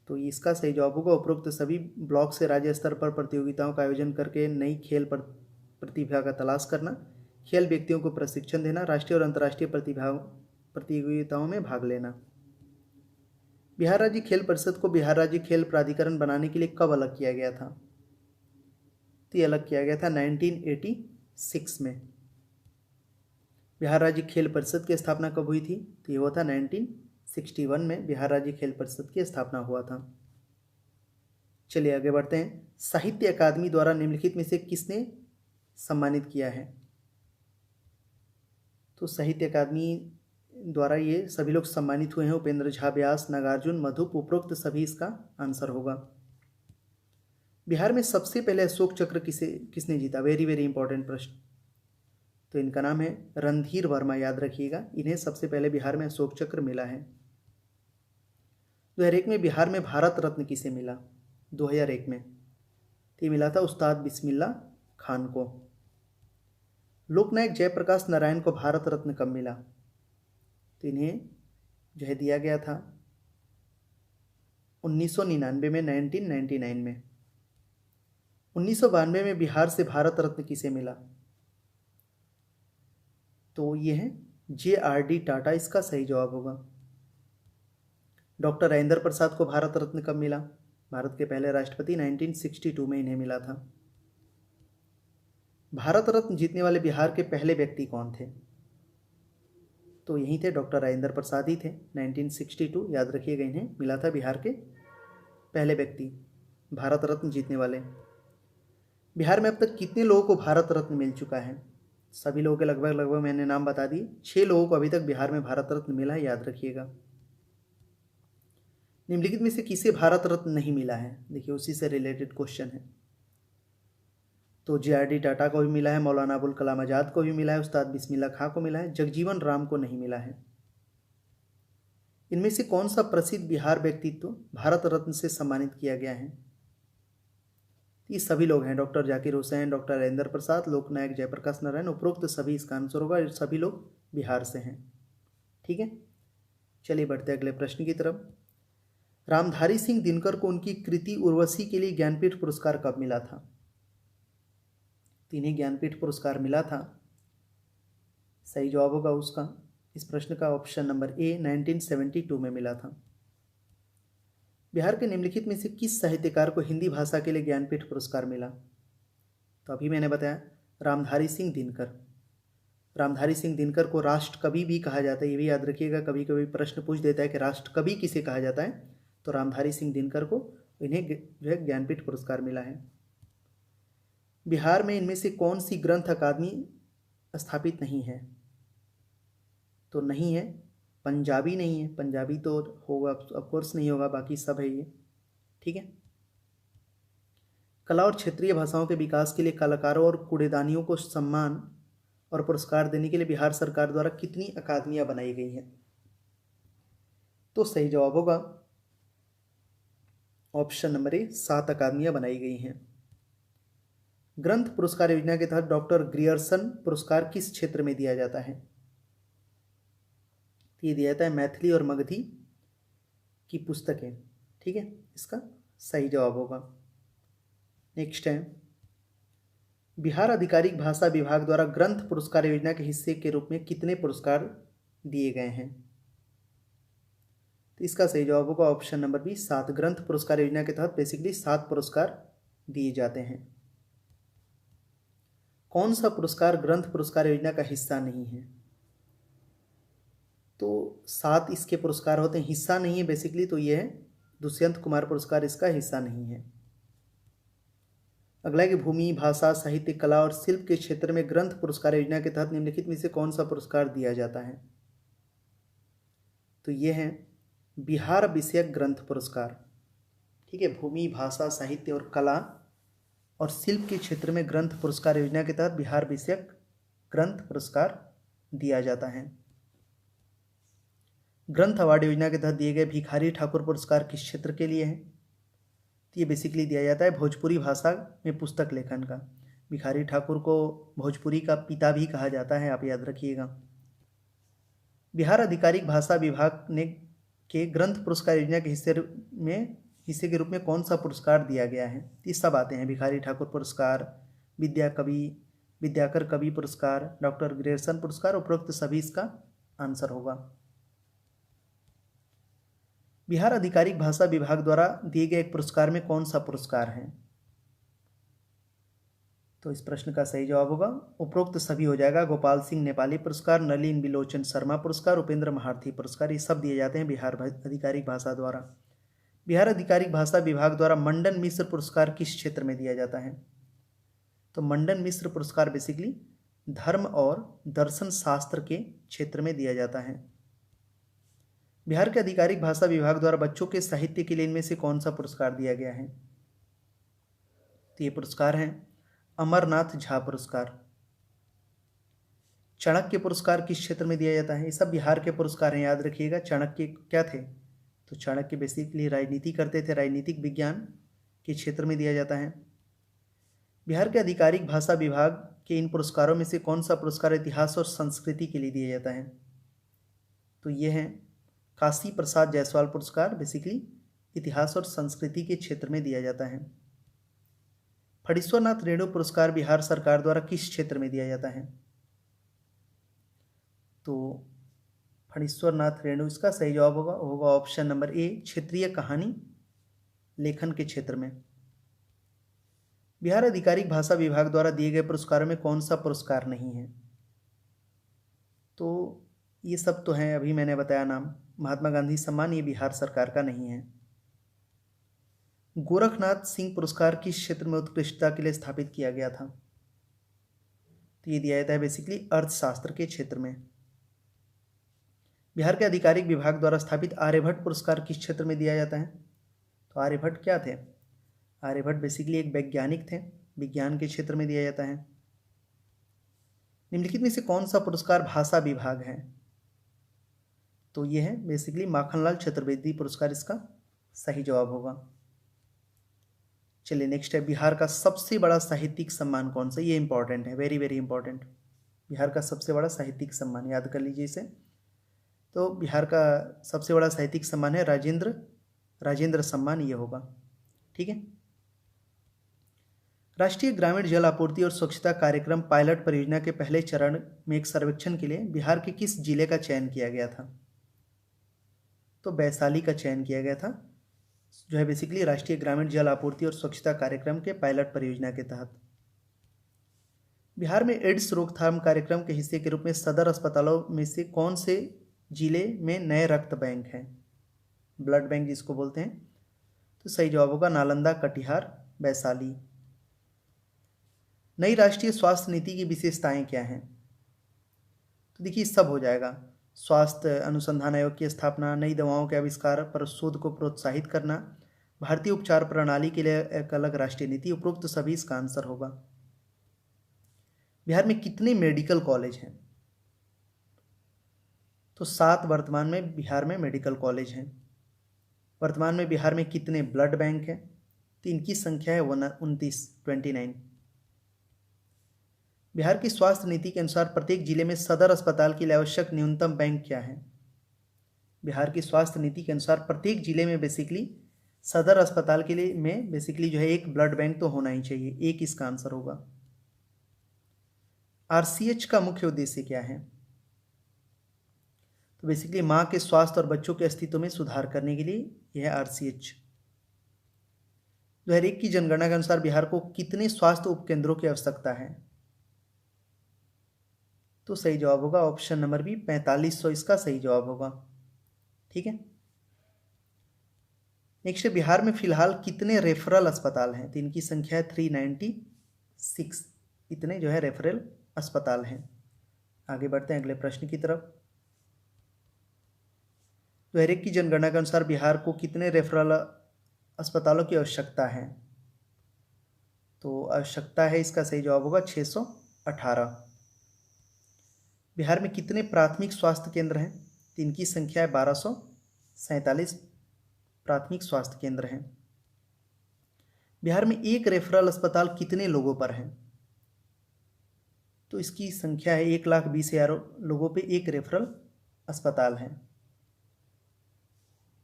तो इसका सही जवाब होगा उपरोक्त सभी ब्लॉक से राज्य स्तर पर प्रतियोगिताओं का आयोजन करके नई खेल प्रतिभा का तलाश करना, खेल व्यक्तियों को प्रशिक्षण देना, राष्ट्रीय और अंतर्राष्ट्रीय प्रतियोगिताओं में भाग लेना। बिहार राज्य खेल परिषद को बिहार राज्य खेल प्राधिकरण बनाने के लिए कब अलग किया गया था? तो ये अलग किया गया था 1986 में। बिहार राज्य खेल परिषद की स्थापना कब हुई थी? तो ये हुआ था 1961 में बिहार राज्य खेल परिषद की स्थापना हुआ था। चलिए आगे बढ़ते हैं। साहित्य अकादमी द्वारा निम्नलिखित में से किसने सम्मानित किया है? तो साहित्य अकादमी द्वारा ये सभी लोग सम्मानित हुए हैं, उपेंद्र झा, व्यास, नागार्जुन, मधुप, उपरोक्त सभी इसका आंसर होगा। बिहार में सबसे पहले अशोक चक्र किसने जीता? वेरी वेरी इंपॉर्टेंट प्रश्न। तो इनका नाम है रणधीर वर्मा, याद रखिएगा। इन्हें सबसे पहले बिहार में अशोक चक्र मिला है। 2001 में बिहार में भारत रत्न किसे मिला? 2001 में तो मिला था उस्ताद बिस्मिल्लाह खान को। लोकनायक जयप्रकाश नारायण को भारत रत्न कब मिला? तो इन्हें जो है दिया गया था 1999 में, 1999 में। 1992 में बिहार से भारत रत्न किसे मिला? तो ये है JRD टाटा, इसका सही जवाब होगा। डॉक्टर राजेंद्र प्रसाद को भारत रत्न कब मिला? भारत के पहले राष्ट्रपति 1962 में इन्हें मिला था। भारत रत्न जीतने वाले बिहार के पहले व्यक्ति कौन थे? तो यही थे, डॉक्टर राजेंद्र प्रसाद ही थे। 1962 याद रखिएगा, इन्हें मिला था बिहार के पहले व्यक्ति भारत रत्न जीतने वाले। बिहार में अब तक कितने लोगों को भारत रत्न मिल चुका है? सभी लोगों के लगभग मैंने नाम बता दिए। 6 लोगों को अभी तक बिहार में भारत रत्न मिला है, याद रखिएगा। निम्नलिखित में से किसे भारत रत्न नहीं मिला है? देखिए उसी से रिलेटेड क्वेश्चन है। तो JRD टाटा को भी मिला है, मौलाना अबुल कलाम आज़ाद को भी मिला है, उस्ताद बिस्मिल्लाह खां को मिला है, जगजीवन राम को नहीं मिला है। इनमें से कौन सा प्रसिद्ध बिहार व्यक्तित्व भारत रत्न से सम्मानित किया गया है? ये सभी लोग हैं, डॉक्टर जाकिर हुसैन, डॉक्टर राजेंद्र प्रसाद, लोकनायक जयप्रकाश नारायण, उपरोक्त सभी इसका आंसर होगा। सभी लोग बिहार से हैं। ठीक है, चलिए बढ़ते अगले प्रश्न की तरफ। रामधारी सिंह दिनकर को उनकी कृति उर्वशी के लिए ज्ञानपीठ पुरस्कार कब मिला था? इन्हें ज्ञानपीठ पुरस्कार मिला था, सही जवाब होगा उसका इस प्रश्न का ऑप्शन नंबर ए, 1972 में मिला था। बिहार के निम्नलिखित में से किस साहित्यकार को हिंदी भाषा के लिए ज्ञानपीठ पुरस्कार मिला? तो अभी मैंने बताया रामधारी सिंह दिनकर। रामधारी सिंह दिनकर को राष्ट्र कवि भी कहा जाता है, ये भी याद रखिएगा। कभी कभी प्रश्न पूछ देता है कि राष्ट्र कवि किसे कहा जाता है, तो रामधारी सिंह दिनकर को इन्हें जो है ज्ञानपीठ पुरस्कार मिला है। बिहार में इनमें से कौन सी ग्रंथ अकादमी स्थापित नहीं है? तो नहीं है, पंजाबी नहीं है, पंजाबी तो होगा ऑफकोर्स नहीं होगा, बाकी सब है ये, ठीक है। कला और क्षेत्रीय भाषाओं के विकास के लिए कलाकारों और कूड़ेदानियों को सम्मान और पुरस्कार देने के लिए बिहार सरकार द्वारा कितनी अकादमियां बनाई गई हैं? तो सही जवाब होगा ऑप्शन नंबर ए, 7 अकादमियां बनाई गई हैं। ग्रंथ पुरस्कार योजना के तहत डॉक्टर ग्रियर्सन पुरस्कार किस क्षेत्र में दिया जाता है? ये दिया जाता है मैथिली और मगधी की पुस्तकें, ठीक है, इसका सही जवाब होगा। नेक्स्ट है, बिहार आधिकारिक भाषा विभाग द्वारा ग्रंथ पुरस्कार योजना के हिस्से के रूप में कितने पुरस्कार दिए गए हैं? तो इसका सही जवाब होगा ऑप्शन नंबर बी, 7। ग्रंथ पुरस्कार योजना के तहत बेसिकली 7 पुरस्कार दिए जाते हैं। कौन सा पुरस्कार ग्रंथ पुरस्कार योजना का हिस्सा नहीं है? तो 7 इसके पुरस्कार होते हैं, हिस्सा नहीं है बेसिकली, तो ये है दुष्यंत कुमार पुरस्कार इसका हिस्सा नहीं है। अगला है कि भूमि, भाषा, साहित्य, कला और शिल्प के क्षेत्र में ग्रंथ पुरस्कार योजना के तहत निम्नलिखित में से कौन सा पुरस्कार दिया जाता है? तो ये है बिहार विषयक ग्रंथ पुरस्कार, ठीक है। भूमि, भाषा, साहित्य और कला और शिल्प के क्षेत्र में ग्रंथ पुरस्कार योजना के तहत बिहार विषयक ग्रंथ पुरस्कार दिया जाता है। ग्रंथ अवार्ड योजना के तहत दिए गए भिखारी ठाकुर पुरस्कार किस क्षेत्र के लिए है? तो ये बेसिकली दिया जाता है भोजपुरी भाषा में पुस्तक लेखन का। भिखारी ठाकुर को भोजपुरी का पिता भी कहा जाता है, आप याद रखिएगा। बिहार आधिकारिक भाषा विभाग ने के ग्रंथ पुरस्कार योजना के हिस्से के रूप में कौन सा पुरस्कार दिया गया है? ये सब आते हैं, भिखारी ठाकुर पुरस्कार, विद्याकर कवि पुरस्कार, डॉक्टर ग्रियर्सन पुरस्कार, उपरोक्त सभी इसका आंसर होगा। बिहार आधिकारिक भाषा विभाग द्वारा दिए गए एक पुरस्कार में कौन सा पुरस्कार है? तो इस प्रश्न का सही जवाब होगा उपरोक्त सभी हो जाएगा। गोपाल सिंह नेपाली पुरस्कार, नलिन बिलोचन शर्मा पुरस्कार, उपेंद्र महारथी पुरस्कार, ये सब दिए जाते हैं बिहार आधिकारिक भाषा द्वारा। बिहार आधिकारिक भाषा विभाग द्वारा मंडन मिश्र पुरस्कार किस क्षेत्र में दिया जाता है? तो मंडन मिश्र पुरस्कार बेसिकली धर्म और दर्शन शास्त्र के क्षेत्र में दिया जाता है। बिहार के आधिकारिक भाषा विभाग द्वारा बच्चों के साहित्य के लिए इनमें से कौन सा पुरस्कार दिया गया है? तो ये पुरस्कार है अमरनाथ झा पुरस्कार। चाणक्य पुरस्कार किस क्षेत्र में दिया जाता है? ये सब बिहार के पुरस्कार हैं, याद रखिएगा। चाणक्य क्या थे? तो चाणक्य बेसिकली राजनीति करते थे, राजनीतिक विज्ञान के क्षेत्र में दिया जाता है। बिहार के आधिकारिक भाषा विभाग के इन पुरस्कारों में से कौन सा पुरस्कार इतिहास और संस्कृति के लिए दिया जाता है? तो ये है काशी प्रसाद जायसवाल पुरस्कार, बेसिकली इतिहास और संस्कृति के क्षेत्र में दिया जाता है। फणीश्वरनाथ रेणु पुरस्कार बिहार सरकार द्वारा किस क्षेत्र में दिया जाता है? तो फणीश्वरनाथ रेणु इसका सही जवाब होगा ऑप्शन नंबर ए, क्षेत्रीय कहानी लेखन के क्षेत्र में। बिहार आधिकारिक भाषा विभाग द्वारा दिए गए पुरस्कारों में कौन सा पुरस्कार नहीं है? तो ये सब तो हैं, अभी मैंने बताया नाम। महात्मा गांधी सम्मान ये बिहार सरकार का नहीं है। गोरखनाथ सिंह पुरस्कार किस क्षेत्र में उत्कृष्टता के लिए स्थापित किया गया था? तो ये दिया जाता है बेसिकली अर्थशास्त्र के क्षेत्र में। बिहार के आधिकारिक विभाग द्वारा स्थापित आर्यभट्ट पुरस्कार किस क्षेत्र में दिया जाता है? तो आर्यभट्ट क्या थे? आर्यभट्ट बेसिकली एक वैज्ञानिक थे, विज्ञान के क्षेत्र में दिया जाता है। निम्नलिखित में से कौन सा पुरस्कार भाषा विभाग है? तो ये है बेसिकली माखनलाल चतुर्वेदी पुरस्कार, इसका सही जवाब होगा। चलिए नेक्स्ट है, बिहार का सबसे बड़ा साहित्यिक सम्मान कौन सा? ये इंपॉर्टेंट है, वेरी वेरी इंपॉर्टेंट। बिहार का सबसे बड़ा साहित्यिक सम्मान याद कर लीजिए इसे। तो बिहार का सबसे बड़ा साहित्यिक सम्मान है राजेंद्र सम्मान, ये होगा, ठीक है। राष्ट्रीय ग्रामीण जल आपूर्ति और स्वच्छता कार्यक्रम पायलट परियोजना के पहले चरण में एक सर्वेक्षण के लिए बिहार के किस जिले का चयन किया गया था? तो वैशाली का चयन किया गया था जो है बेसिकली राष्ट्रीय ग्रामीण जल आपूर्ति और स्वच्छता कार्यक्रम के पायलट परियोजना के तहत। बिहार में एड्स रोकथाम कार्यक्रम के हिस्से के रूप में सदर अस्पतालों में से कौन से जिले में नए रक्त बैंक हैं, ब्लड बैंक जिसको बोलते हैं? तो सही जवाब होगा नालंदा, कटिहार, वैशाली। नई राष्ट्रीय स्वास्थ्य नीति की विशेषताएं क्या हैं? तो देखिए सब हो जाएगा। स्वास्थ्य अनुसंधान आयोग की स्थापना, नई दवाओं के आविष्कार पर शोध को प्रोत्साहित करना, भारतीय उपचार प्रणाली के लिए एक अलग राष्ट्रीय नीति, उपरोक्त सभी इसका आंसर होगा। बिहार में कितने मेडिकल कॉलेज हैं? तो 7 वर्तमान में बिहार में मेडिकल कॉलेज हैं। वर्तमान में बिहार में कितने ब्लड बैंक हैं? तो इनकी संख्या है 29। बिहार की स्वास्थ्य नीति के अनुसार प्रत्येक जिले में सदर अस्पताल के लिए आवश्यक न्यूनतम बैंक क्या है? बिहार की स्वास्थ्य नीति के अनुसार प्रत्येक जिले में बेसिकली सदर अस्पताल के लिए में बेसिकली जो है एक ब्लड बैंक तो होना ही चाहिए, एक इसका आंसर होगा। आरसीएच का मुख्य उद्देश्य क्या है? तो बेसिकली मां के स्वास्थ्य और बच्चों के अस्तित्व में सुधार करने के लिए यह आरसीएच। 2001 की जनगणना के अनुसार बिहार को कितने स्वास्थ्य उपकेंद्रों की आवश्यकता है? तो सही जवाब होगा ऑप्शन नंबर बी, 4500 इसका सही जवाब होगा। ठीक है। नेक्स्ट, बिहार में फिलहाल कितने रेफरल अस्पताल हैं? तो इनकी संख्या है 396। इतने जो है रेफरल अस्पताल हैं। आगे बढ़ते हैं अगले प्रश्न की तरफ। 2001 की जनगणना के अनुसार बिहार को कितने रेफरल अस्पतालों की आवश्यकता है? तो आवश्यकता है, इसका सही जवाब होगा 618। बिहार में कितने प्राथमिक स्वास्थ्य केंद्र हैं? तो इनकी संख्या है 1247 प्राथमिक स्वास्थ्य केंद्र हैं। बिहार में एक रेफरल अस्पताल कितने लोगों पर है? तो इसकी संख्या है 1,20,000 लोगों पे एक रेफरल अस्पताल है।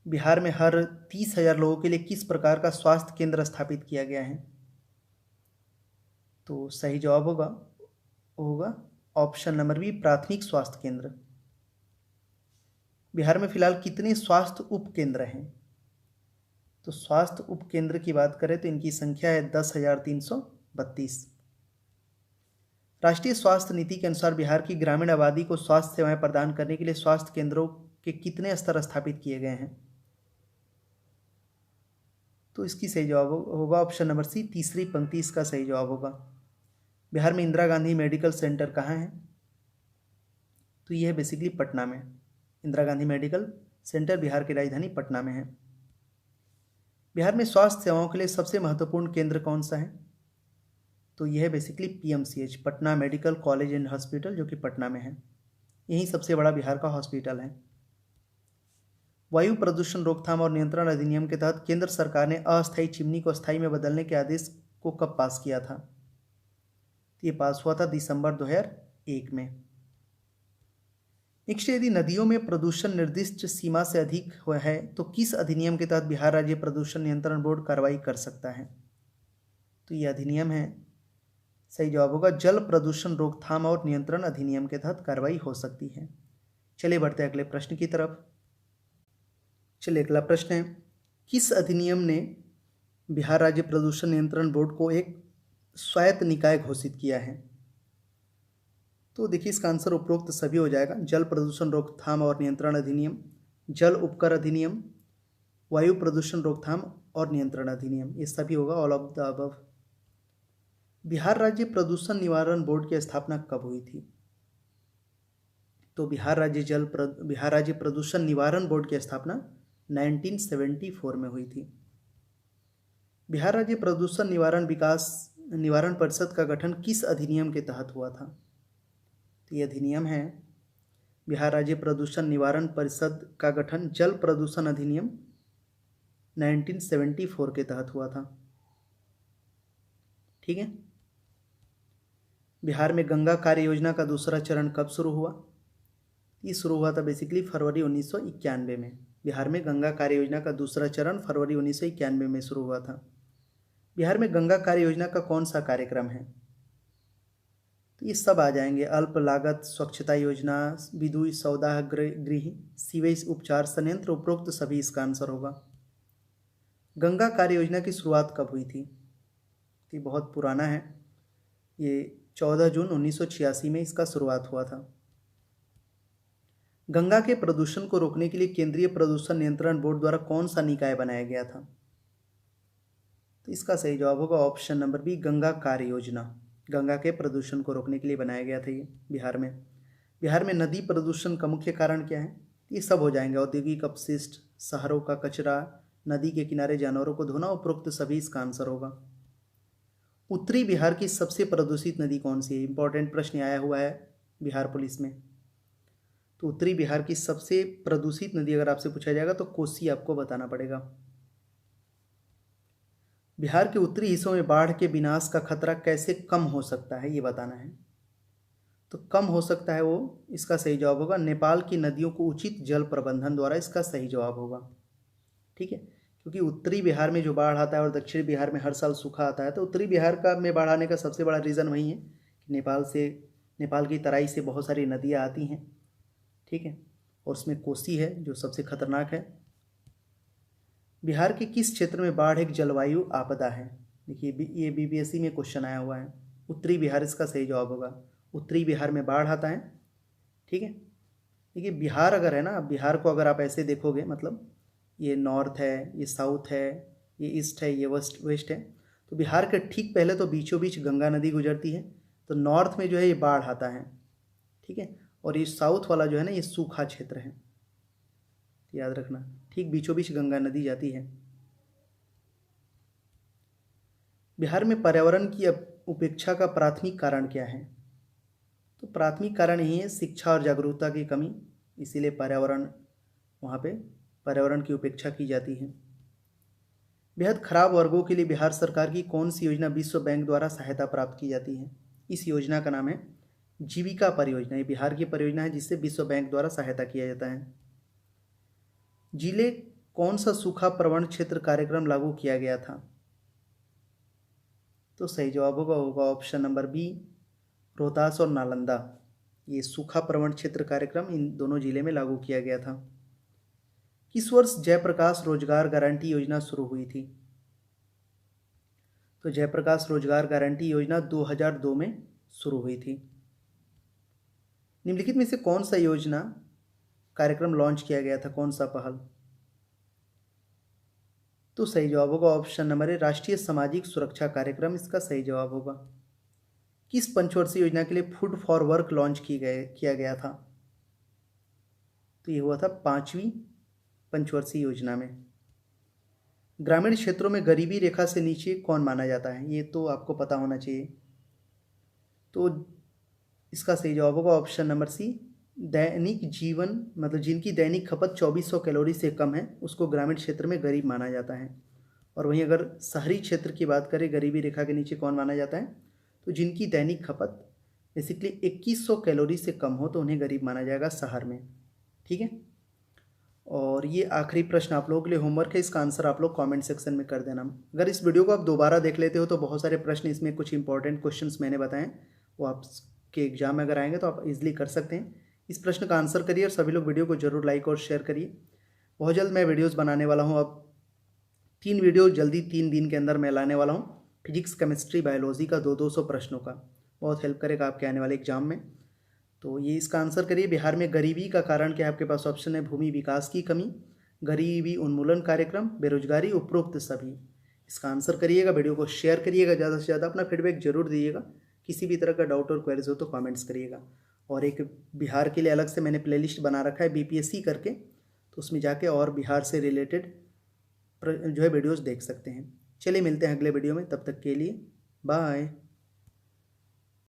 बिहार में हर 30,000 लोगों के लिए किस प्रकार का स्वास्थ्य केंद्र स्थापित किया गया है? तो सही जवाब होगा ऑप्शन नंबर बी, प्राथमिक स्वास्थ्य केंद्र। बिहार में फिलहाल कितने स्वास्थ्य उपकेंद्र हैं? तो स्वास्थ्य उपकेंद्र की बात करें तो इनकी संख्या है 10,332। राष्ट्रीय स्वास्थ्य नीति के अनुसार बिहार की ग्रामीण आबादी को स्वास्थ्य सेवाएं प्रदान करने के लिए स्वास्थ्य केंद्रों के कितने स्तर स्थापित किए गए हैं? तो इसकी सही जवाब होगा ऑप्शन नंबर सी, तीसरी पंक्ति इसका सही जवाब होगा। बिहार में इंदिरा गांधी मेडिकल सेंटर कहाँ है? तो यह है बेसिकली पटना में। इंदिरा गांधी मेडिकल सेंटर बिहार की राजधानी पटना में है। बिहार में स्वास्थ्य सेवाओं के लिए सबसे महत्वपूर्ण केंद्र कौन सा है? तो यह है basically PMCH, Patna medical college and hospital, जो कि पटना में है। यही सबसे बड़ा बिहार का हॉस्पिटल है। वायु प्रदूषण रोकथाम और नियंत्रण अधिनियम के तहत केंद्र सरकार ने अस्थायी चिमनी को स्थायी में बदलने के आदेश को कब पास किया था? ये पास हुआ था दिसंबर 2001 में। नेक्स्ट, यदि नदियों में प्रदूषण निर्दिष्ट सीमा से अधिक हुआ है तो किस अधिनियम के तहत बिहार राज्य प्रदूषण नियंत्रण बोर्ड कार्रवाई कर सकता है? तो ये अधिनियम है, सही जवाब होगा जल प्रदूषण रोकथाम और नियंत्रण अधिनियम के तहत कार्रवाई हो सकती है। चलिए बढ़ते हैं अगले प्रश्न की तरफ। चलिए अगला प्रश्न है, किस अधिनियम ने बिहार राज्य प्रदूषण नियंत्रण बोर्ड को एक स्वायत्त निकाय घोषित किया है? तो देखिए इसका आंसर उपरोक्त सभी हो जाएगा। जल प्रदूषण रोकथाम और नियंत्रण अधिनियम, जल उपकर अधिनियम, वायु प्रदूषण रोकथाम और नियंत्रण अधिनियम, ये सभी होगा all of the above. Bihar राज्य प्रदूषण निवारण बोर्ड की स्थापना कब हुई थी? तो बिहार राज्य प्रदूषण निवारण बोर्ड की स्थापना 1974 में हुई थी। बिहार राज्य प्रदूषण निवारण परिषद का गठन किस अधिनियम के तहत हुआ था? तो ये अधिनियम है, बिहार राज्य प्रदूषण निवारण परिषद का गठन जल प्रदूषण अधिनियम 1974 के तहत हुआ था। ठीक है। बिहार में गंगा कार्य योजना का दूसरा चरण कब शुरू हुआ? ये शुरू हुआ था बेसिकली फरवरी 1991 में। बिहार में गंगा कार्य योजना का दूसरा चरण फरवरी 1991 में शुरू हुआ था। बिहार में गंगा कार्य योजना का कौन सा कार्यक्रम है? तो ये सब आ जाएंगे, अल्प लागत स्वच्छता योजना, विद्युत सौदाह गृह, सीवेज उपचार संयंत्र, उपरोक्त सभी इसका आंसर होगा। गंगा कार्य योजना की शुरुआत कब हुई थी? ये बहुत पुराना है, ये 14 जून 1986 में इसका शुरुआत हुआ था। गंगा के प्रदूषण को रोकने के लिए केंद्रीय प्रदूषण नियंत्रण बोर्ड द्वारा कौन सा निकाय बनाया गया था? तो इसका सही जवाब होगा ऑप्शन नंबर बी, गंगा कार्य योजना। गंगा के प्रदूषण को रोकने के लिए बनाया गया था ये बिहार में। बिहार में नदी प्रदूषण का मुख्य कारण क्या है? ये सब हो जाएंगे, औद्योगिक अपशिष्ट, शहरों का कचरा, नदी के किनारे जानवरों को धोना, उपरोक्त सभी इसका आंसर होगा। उत्तरी बिहार की सबसे प्रदूषित नदी कौन सी है? इंपॉर्टेंट प्रश्न आया हुआ है बिहार पुलिस में। तो उत्तरी बिहार की सबसे प्रदूषित नदी अगर आपसे पूछा जाएगा तो कोसी आपको बताना पड़ेगा। बिहार के उत्तरी हिस्सों में बाढ़ के विनाश का खतरा कैसे कम हो सकता है, ये बताना है। तो कम हो सकता है वो, इसका सही जवाब होगा नेपाल की नदियों को उचित जल प्रबंधन द्वारा, इसका सही जवाब होगा। ठीक है, क्योंकि उत्तरी बिहार में जो बाढ़ आता है और दक्षिण बिहार में हर साल सूखा आता है, तो उत्तरी बिहार का में बाढ़ आने का सबसे बड़ा रीज़न वही है कि नेपाल की तराई से बहुत सारी नदियाँ आती हैं। ठीक है, और उसमें कोसी है जो सबसे खतरनाक है। बिहार के किस क्षेत्र में बाढ़ एक जलवायु आपदा है? देखिए ये बीपीएससी में क्वेश्चन आया हुआ है। उत्तरी बिहार इसका सही जवाब होगा। उत्तरी बिहार में बाढ़ आता है। ठीक है, देखिए बिहार अगर है ना, बिहार को अगर आप ऐसे देखोगे, मतलब ये नॉर्थ है, ये साउथ है, ये ईस्ट है, ये वेस्ट है, तो बिहार के ठीक पहले तो बीचों बीच गंगा नदी गुजरती है, तो नॉर्थ में जो है ये बाढ़ आता है। ठीक है, और ये साउथ वाला जो है ना, ये सूखा क्षेत्र है, याद रखना। ठीक बीचों बीच गंगा नदी जाती है। बिहार में पर्यावरण की उपेक्षा का प्राथमिक कारण क्या है? तो प्राथमिक कारण यही है शिक्षा और जागरूकता की कमी, इसीलिए वहाँ पे पर्यावरण की उपेक्षा की जाती है। बेहद खराब वर्गों के लिए बिहार सरकार की कौन सी योजना विश्व बैंक द्वारा सहायता प्राप्त की जाती है? इस योजना का नाम है जीविका परियोजना। ये बिहार की परियोजना है जिससे विश्व बैंक द्वारा सहायता किया जाता है। जिले कौन सा सूखा प्रवण क्षेत्र कार्यक्रम लागू किया गया था? तो सही जवाब होगा ऑप्शन नंबर बी, रोहतास और नालंदा। ये सूखा प्रवण क्षेत्र कार्यक्रम इन दोनों जिले में लागू किया गया था। किस वर्ष जयप्रकाश रोजगार गारंटी योजना शुरू हुई थी? तो जयप्रकाश रोजगार गारंटी योजना 2002 में शुरू हुई थी। निम्नलिखित में से कौन सा योजना कार्यक्रम लॉन्च किया गया था, कौन सा पहल? तो सही जवाब होगा ऑप्शन नंबर ए, राष्ट्रीय सामाजिक सुरक्षा कार्यक्रम, इसका सही जवाब होगा। किस पंचवर्षीय योजना के लिए फूड फॉर वर्क लॉन्च किया गया था? तो ये हुआ था 5वीं पंचवर्षीय योजना में। ग्रामीण क्षेत्रों में गरीबी रेखा से नीचे कौन माना जाता है? ये तो आपको पता होना चाहिए। तो इसका सही जवाब होगा ऑप्शन नंबर सी, दैनिक जीवन, मतलब जिनकी दैनिक खपत 2400 कैलोरी से कम है उसको ग्रामीण क्षेत्र में गरीब माना जाता है। और वहीं अगर शहरी क्षेत्र की बात करें, गरीबी रेखा के नीचे कौन माना जाता है? तो जिनकी दैनिक खपत बेसिकली 2100 कैलोरी से कम हो तो उन्हें गरीब माना जाएगा शहर में। ठीक है, और ये आखिरी प्रश्न आप लोगों के लिए होमवर्क है, इसका आंसर आप लोग कमेंट सेक्शन में कर देना। अगर इस वीडियो को आप दोबारा देख लेते हो तो बहुत सारे प्रश्न इसमें, कुछ इंपॉर्टेंट क्वेश्चंस मैंने बताए वो आपके एग्जाम में अगर आएंगे तो आप इजीली कर सकते हैं। इस प्रश्न का आंसर करिए और सभी लोग वीडियो को जरूर लाइक और शेयर करिए। बहुत जल्द मैं वीडियोज़ बनाने वाला हूँ, अब 3 वीडियो जल्दी 3 दिन के अंदर मैं लाने वाला हूँ। फिजिक्स, केमिस्ट्री, बायोलॉजी का 200 प्रश्नों का, बहुत हेल्प करेगा आपके आने वाले एग्जाम में। तो ये इसका आंसर करिए। बिहार में गरीबी का कारण क्या है? आपके पास ऑप्शन है भूमि विकास की कमी, गरीबी उन्मूलन कार्यक्रम, बेरोजगारी, उपरोक्त सभी। इसका आंसर करिएगा, वीडियो को शेयर करिएगा ज़्यादा से ज़्यादा, अपना फीडबैक जरूर दीजिएगा। किसी भी तरह का डाउट और क्वेरीज हो तो कमेंट्स करिएगा। और एक बिहार के लिए अलग से मैंने प्लेलिस्ट बना रखा है बीपीएससी करके, तो उसमें जाके और बिहार से रिलेटेड जो है वीडियोज़ देख सकते हैं। चलिए मिलते हैं अगले वीडियो में, तब तक के लिए बाय।